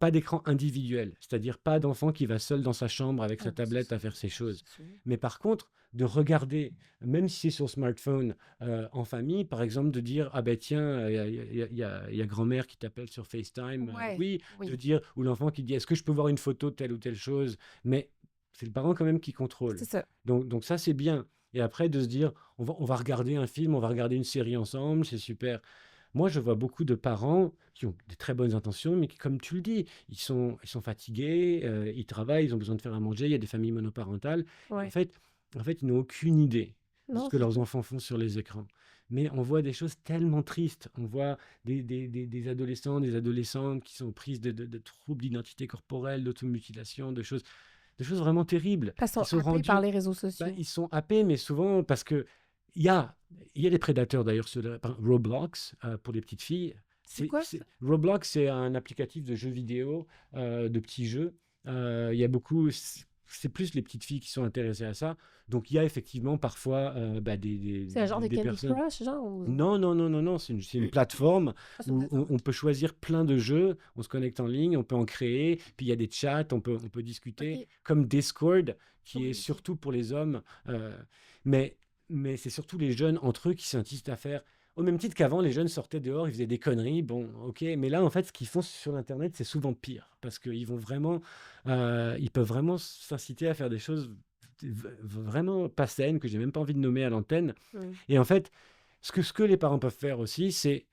pas d'écran individuel, c'est-à-dire pas d'enfant qui va seul dans sa chambre avec Ah, sa ça, tablette c'est à faire ses choses. sûr. Mais par contre, de regarder, même si c'est sur smartphone, en famille, par exemple, de dire, ah ben tiens, il y a grand-mère qui t'appelle sur FaceTime, Ouais, oui, de oui, dire, ou l'enfant qui dit, est-ce que je peux voir une photo de telle ou telle chose? Mais c'est le parent quand même qui contrôle. c'est ça. Donc ça, c'est bien. Et après, de se dire, on va regarder un film, on va regarder une série ensemble, c'est super. Moi, je vois beaucoup de parents qui ont des très bonnes intentions, mais qui, comme tu le dis, ils sont fatigués, ils travaillent, ils ont besoin de faire à manger, il y a des familles monoparentales. Et Ouais. en fait, ils n'ont aucune idée de ce Non, que c'est leurs ça. enfants font sur les écrans. Mais on voit des choses tellement tristes. On voit des adolescents, des adolescentes qui sont prises de troubles d'identité corporelle, d'automutilation, de choses. vraiment terribles. Parce qu'ils Ils sont sont happés par rendus, les réseaux sociaux. ils sont happés, mais souvent parce que il y a des prédateurs d'ailleurs sur Roblox pour les petites filles. C'est quoi ça? Roblox, c'est un applicatif de jeux vidéo, de petits jeux. Il y a beaucoup, c'est plus les petites filles qui sont intéressées à ça. Donc il y a effectivement parfois C'est un genre de des Candy personnes. Crush, genre? Non, non, non, non, non, c'est une plateforme Ah, c'est une où plateforme. on peut choisir plein de jeux, on se connecte en ligne, on peut en créer, puis il y a des chats, on peut discuter, OK. comme Discord, qui est Oui, OK. surtout pour les hommes, mais, mais c'est surtout les jeunes entre eux qui s'insistent à faire. Au même titre qu'avant, les jeunes sortaient dehors, ils faisaient des conneries, bon, ok, mais là, en fait, ce qu'ils font sur Internet, c'est souvent pire, parce qu'ils vont vraiment, ils peuvent vraiment s'inciter à faire des choses vraiment pas saines, que j'ai même pas envie de nommer à l'antenne. Mm. Et en fait, ce que les parents peuvent faire aussi, c'est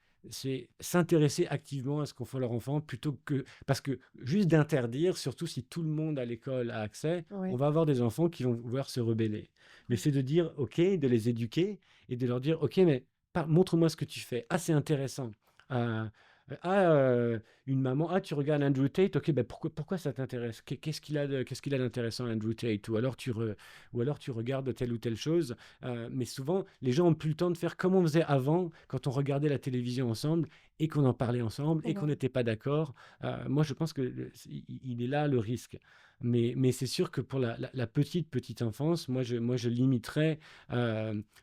s'intéresser activement à ce qu'ont fait leurs enfants plutôt que... Parce que juste d'interdire, surtout si tout le monde à l'école a accès, Oui. on va avoir des enfants qui vont vouloir se rebeller. Mais c'est de dire, OK, de les éduquer et de leur dire, OK, mais montre-moi ce que tu fais. Ah, c'est intéressant. Euh, une maman, ah, tu regardes Andrew Tate, ok, ben pourquoi ça t'intéresse? Qu'est-ce qu'il a d'intéressant, Andrew Tate? Ou alors tu regardes telle ou telle chose. Mais souvent, les gens ont plus le temps de faire comme on faisait avant, quand on regardait la télévision ensemble et qu'on en parlait ensemble et qu'on Ouais. n'était pas d'accord. Moi, je pense que il est là le risque. Mais c'est sûr que pour la petite enfance, moi, je limiterais,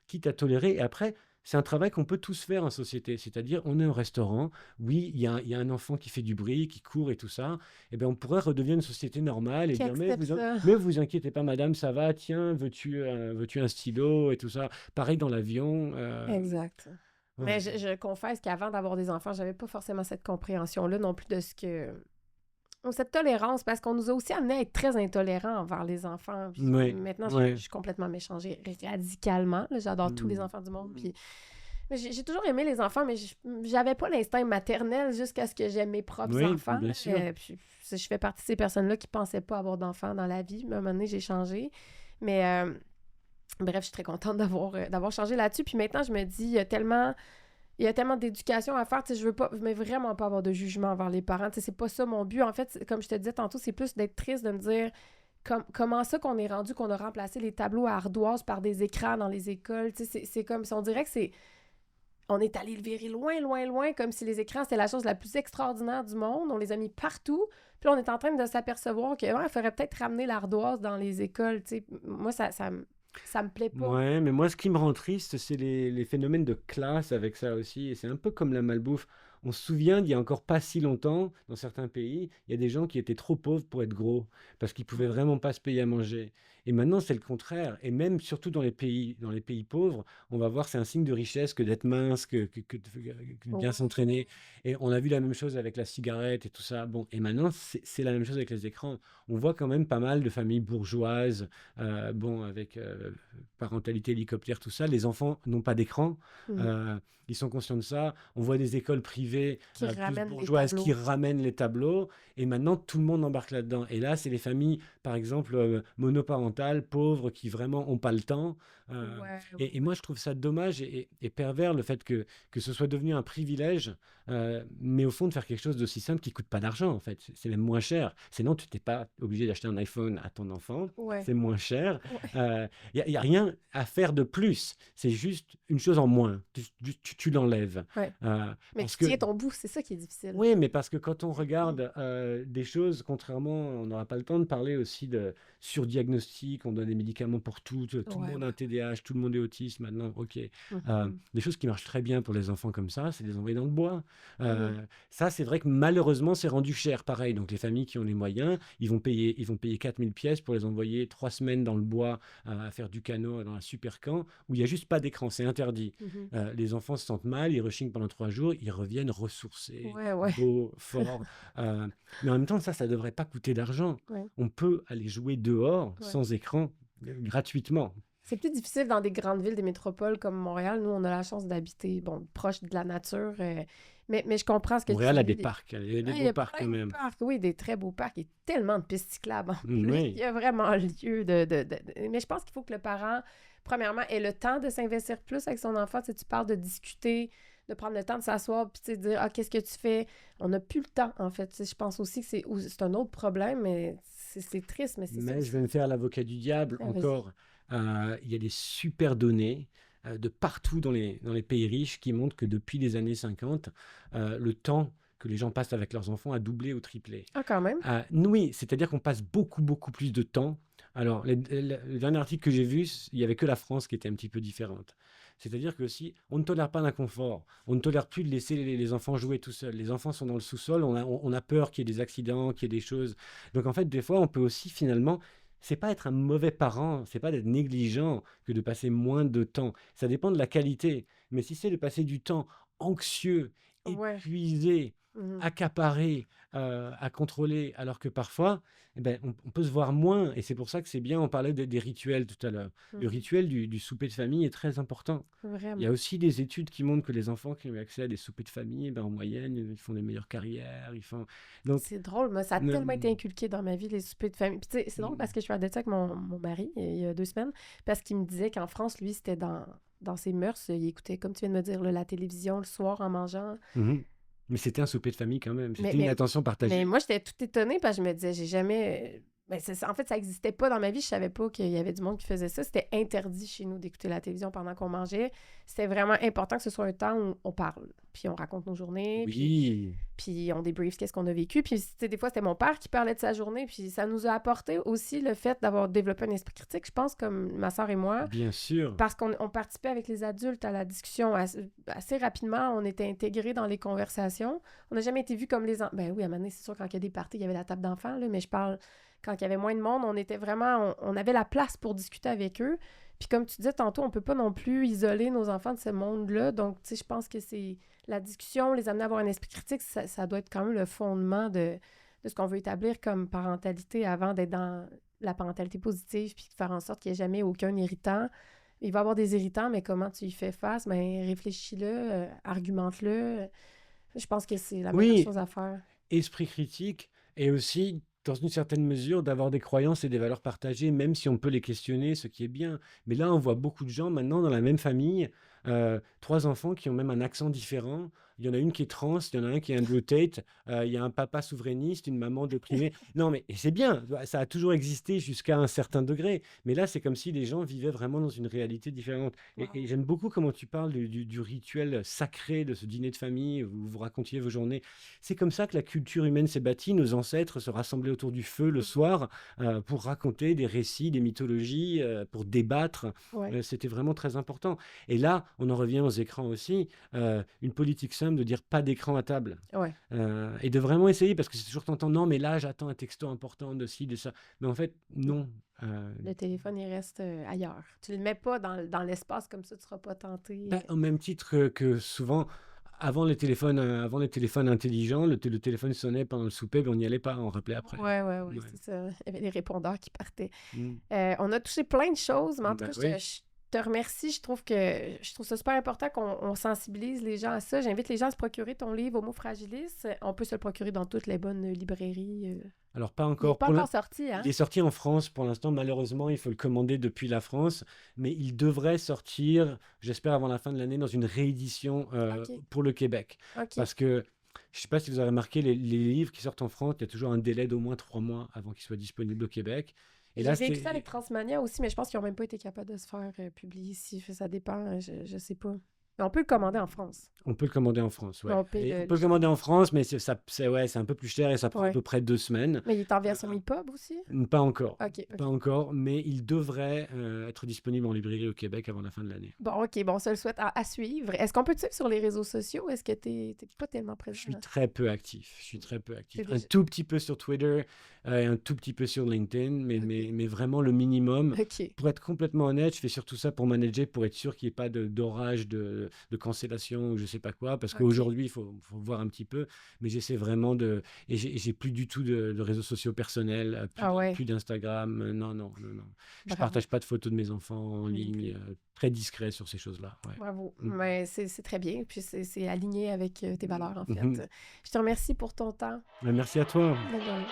quitte à tolérer. Et après, c'est un travail qu'on peut tous faire en société. C'est-à-dire, on est au restaurant, oui, il y a un enfant qui fait du bruit, qui court et tout ça. Eh bien, on pourrait redevenir une société normale et Qui dire, accepte ça. mais vous inquiétez pas, madame, ça va, tiens, veux-tu un stylo et tout ça. Pareil dans l'avion. Exact. Ouais. Mais je confesse qu'avant d'avoir des enfants, j'avais pas forcément cette compréhension-là non plus de ce que... ou cette tolérance, parce qu'on nous a aussi amené à être très intolérants envers les enfants. Puis Ouais, maintenant, ouais. je suis complètement méchangée radicalement. Là, j'adore tous les Mm. enfants du monde. Puis... mais j'ai toujours aimé les enfants, mais j'avais pas l'instinct maternel jusqu'à ce que j'aime mes propres Oui, enfants. bien sûr. Puis, je fais partie de ces personnes-là qui pensaient pas avoir d'enfants dans la vie. Mais à un moment donné, j'ai changé. Mais bref, je suis très contente d'avoir changé là-dessus. Puis maintenant, je me dis, il y a tellement d'éducation à faire. Tu sais, je veux vraiment pas avoir de jugement envers les parents. Tu sais, c'est pas ça mon but. En fait, comme je te disais tantôt, c'est plus d'être triste de me dire comment ça qu'on est rendu, qu'on a remplacé les tableaux à ardoise par des écrans dans les écoles. Tu sais, c'est comme si on dirait que c'est... on est allé le virer loin, loin, loin, comme si les écrans, c'était la chose la plus extraordinaire du monde. On les a mis partout. Puis là, on est en train de s'apercevoir qu'il faudrait peut-être ramener l'ardoise dans les écoles. Tu sais. Moi, ça me plaît pas. Ouais, mais moi, ce qui me rend triste, c'est les phénomènes de classe avec ça aussi. Et c'est un peu comme la malbouffe. On se souvient d'il y a encore pas si longtemps, dans certains pays, il y a des gens qui étaient trop pauvres pour être gros, parce qu'ils pouvaient vraiment pas se payer à manger. Et maintenant, c'est le contraire. Et même, surtout dans les pays pauvres, on va voir c'est un signe de richesse que d'être mince, que de bien Ouais. s'entraîner. Et on a vu la même chose avec la cigarette et tout ça. Bon, et maintenant, c'est la même chose avec les écrans. On voit quand même pas mal de familles bourgeoises, bon, avec parentalité hélicoptère, tout ça. Les enfants n'ont pas d'écran. Mhm. Ils sont conscients de ça. On voit des écoles privées Qui plus ramènent les bourgeoises qui tableaux. ramènent les tableaux. Et maintenant, tout le monde embarque là-dedans. Et là, c'est les familles, par exemple, monoparentales, pauvres, qui vraiment n'ont pas le temps. Ouais, Et moi, je trouve ça dommage et pervers le fait que ce soit devenu un privilège, mais au fond, de faire quelque chose d'aussi simple qui coûte pas d'argent, en fait. C'est même moins cher. Sinon, tu t'es pas obligé d'acheter un iPhone à ton enfant. ouais. C'est moins cher. Ouais. Il y a rien à faire de plus. C'est juste une chose en moins. Tu l'enlèves. Ouais. Mais Parce tu tiens que ton bout, c'est ça qui est difficile. oui, mais parce que quand on regarde des choses, contrairement, on n'aura pas le temps de parler aussi de surdiagnostic, on donne des médicaments pour tout, tout le Ouais, monde a un ouais. TDAH, tout le monde est autiste maintenant, ok. Mhm. Des choses qui marchent très bien pour les enfants comme ça, c'est de les envoyer dans le bois. Mhm. Ça, c'est vrai que malheureusement, c'est rendu cher, pareil. Donc les familles qui ont les moyens, ils vont payer 4000 pièces pour les envoyer 3 semaines dans le bois à faire du canot dans un super camp où il n'y a juste pas d'écran, c'est interdit. Mhm. Les enfants se sentent mal, ils rechignent pendant 3 jours, ils reviennent ressourcés, Ouais, ouais. beaux, forts. Mais en même temps, ça ne devrait pas coûter d'argent. Ouais. On peut aller jouer dehors, Ouais. sans écran, gratuitement. C'est plus difficile dans des grandes villes, des métropoles comme Montréal. Nous, on a la chance d'habiter, bon, proche de la nature. Mais je comprends ce que Montréal tu a dis. des parcs, il y a des Il y beaux a parcs plein quand de même. parcs, oui, des très beaux parcs et tellement de pistes cyclables en plus. Oui. Il y a vraiment lieu de... Mais je pense qu'il faut que le parent, premièrement, ait le temps de s'investir plus avec son enfant. Tu sais, tu parles de discuter, de prendre le temps de s'asseoir puis tu sais, de dire « Ah, qu'est-ce que tu fais? » On n'a plus le temps, en fait. Tu sais, je pense aussi que c'est un autre problème, mais c'est triste, mais c'est ça Mais je aussi. vais me faire l'avocat du diable Ah, vas-y. encore. Il y a des super données de partout dans les pays riches qui montrent que depuis les années 50, le temps que les gens passent avec leurs enfants a doublé ou triplé. Ah, quand même. Oui, c'est-à-dire qu'on passe beaucoup, beaucoup plus de temps. Alors, le dernier article que j'ai vu, il n'y avait que la France qui était un petit peu différente. C'est-à-dire que si on ne tolère pas l'inconfort, on ne tolère plus de laisser les enfants jouer tout seuls. Les enfants sont dans le sous-sol, on a peur qu'il y ait des accidents, qu'il y ait des choses. Donc en fait, des fois, on peut aussi finalement, c'est pas être un mauvais parent, c'est pas d'être négligent que de passer moins de temps. Ça dépend de la qualité. Mais si c'est de passer du temps anxieux, Ouais. épuisé, Mhm. accaparé, à contrôler, alors que parfois, eh ben, on peut se voir moins. Et c'est pour ça que c'est bien, on parlait des rituels tout à l'heure. Le Mhm. rituel du souper de famille est très important. Il y a Vraiment. aussi des études qui montrent que les enfants qui ont eu accès à des soupers de famille, ben, en moyenne, ils font des meilleures carrières. Ils font... Donc, C'est drôle, moi, ça a ne- tellement été inculqué dans ma vie, les soupers de famille. Puis, tu sais, c'est drôle parce que je parlais de ça avec mon mari il y a 2 semaines, parce qu'il me disait qu'en France, lui, c'était dans ses mœurs. Il écoutait, comme tu viens de me dire, là, la télévision le soir en mangeant. Mhm. Mais c'était un souper de famille quand même. Mais, C'était une mais, attention mais partagée. moi, j'étais toute étonnée parce que je me disais, j'ai jamais. Ben, en fait, ça n'existait pas dans ma vie. Je savais pas qu'il y avait du monde qui faisait ça. C'était interdit chez nous d'écouter la télévision pendant qu'on mangeait. C'était vraiment important que ce soit un temps où on parle. Puis on raconte nos journées. Oui, Puis on débrief qu'est-ce qu'on a vécu. Puis, tu sais, des fois, c'était mon père qui parlait de sa journée. Puis ça nous a apporté aussi le fait d'avoir développé un esprit critique, je pense, comme ma soeur et moi. bien sûr. Parce qu'on participait avec les adultes à la discussion assez rapidement. On était intégrés dans les conversations. On n'a jamais été vus comme les enfants. Ben oui, à un moment donné, c'est sûr, quand il y a des parties, il y avait la table d'enfants, là, mais je parle quand il y avait moins de monde, on était vraiment... On avait la place pour discuter avec eux. Puis comme tu disais tantôt, on peut pas non plus isoler nos enfants de ce monde-là. Donc, tu sais, je pense que c'est la discussion, les amener à avoir un esprit critique, ça doit être quand même le fondement de ce qu'on veut établir comme parentalité avant d'être dans la parentalité positive, puis de faire en sorte qu'il n'y ait jamais aucun irritant. Il va y avoir des irritants, mais comment tu y fais face? Ben, réfléchis-le, argumente-le. Je pense que c'est la meilleure Oui, chose à faire. esprit critique et aussi, dans une certaine mesure, d'avoir des croyances et des valeurs partagées, même si on peut les questionner, ce qui est bien. Mais là, on voit beaucoup de gens maintenant dans la même famille, trois enfants qui ont même un accent différent. Il y en a une qui est trans, il y en a un qui est Andrew Tate, il y a un papa souverainiste, une maman déprimée. Non, mais et c'est bien, ça a toujours existé jusqu'à un certain degré. Mais là, c'est comme si les gens vivaient vraiment dans une réalité différente. Et Wow. j'aime beaucoup comment tu parles du rituel sacré de ce dîner de famille où vous racontiez vos journées. C'est comme ça que la culture humaine s'est bâtie. Nos ancêtres se rassemblaient autour du feu le soir pour raconter des récits, des mythologies, pour débattre. Ouais, C'était vraiment très important. Et là, on en revient aux écrans aussi. Une politique simple de dire pas d'écran à table. ouais. Et de vraiment essayer, parce que c'est toujours tentant, non, mais là, j'attends un texto important de ci, de ça. Mais en fait, non. Le téléphone, il reste ailleurs. Tu le mets pas dans l'espace, comme ça, tu seras pas tenté. Au même titre que souvent, avant les téléphones intelligents, le téléphone sonnait pendant le souper, mais on n'y allait pas, on rappelait après. Ouais, ouais, ouais, Ouais. c'est ça. Il y avait des répondeurs qui partaient. Mm. On a touché plein de choses, mais en tout Ben cas, oui. je te remercie. Je trouve ça super important qu'on sensibilise les gens à ça. J'invite les gens à se procurer ton livre Homo Fragilis. On peut se le procurer dans toutes les bonnes librairies. Alors, pas Il n'est encore. pas encore sorti, hein? Il est sorti en France pour l'instant. Malheureusement, il faut le commander depuis la France. Mais il devrait sortir, j'espère, avant la fin de l'année, dans une réédition OK, pour le Québec. OK. Parce que, je ne sais pas si vous avez remarqué, les livres qui sortent en France, il y a toujours un délai d'au moins 3 mois avant qu'ils soient disponibles au Québec. Et J'ai là, vécu ça avec c'est... Transmania aussi, mais je pense qu'ils n'ont même pas été capables de se faire publier ici. Ça dépend, je sais pas. Mais on peut le commander en France. On peut le commander en France, Mais ouais. on paye Et on le peut le commander en France, mais ouais, c'est un peu plus cher et ça prend à Ouais. peu près 2 semaines. Mais il est en version EPUB aussi? Pas encore. OK, Pas OK. encore, mais il devrait être disponible en librairie au Québec avant la fin de l'année. Bon, OK, bon, on se le souhaite à suivre. Est-ce qu'on peut te suivre sur les réseaux sociaux? Est-ce que t'es pas tellement Je présent? suis très peu actif. Je suis très peu actif. C'est Un déjà... tout petit peu sur Twitter et un tout petit peu sur LinkedIn, mais vraiment le minimum. OK. Pour être complètement honnête, je fais surtout ça pour manager, pour être sûr qu'il n'y ait pas d'orage, de cancellation ou je sais pas quoi, parce OK. qu'aujourd'hui, il faut voir un petit peu, mais j'essaie vraiment de... Et j'ai plus du tout de réseaux sociaux personnels, Ah ouais, plus d'Instagram, non, non, non, non. Je bravo. partage pas de photos de mes enfants en Moi non ligne, plus. très discret sur ces choses-là. Ouais. Bravo. Mm. Mais c'est très bien. Puis c'est aligné avec tes valeurs, en fait. Mhm. Je te remercie pour ton temps. Merci à toi. Bonne journée.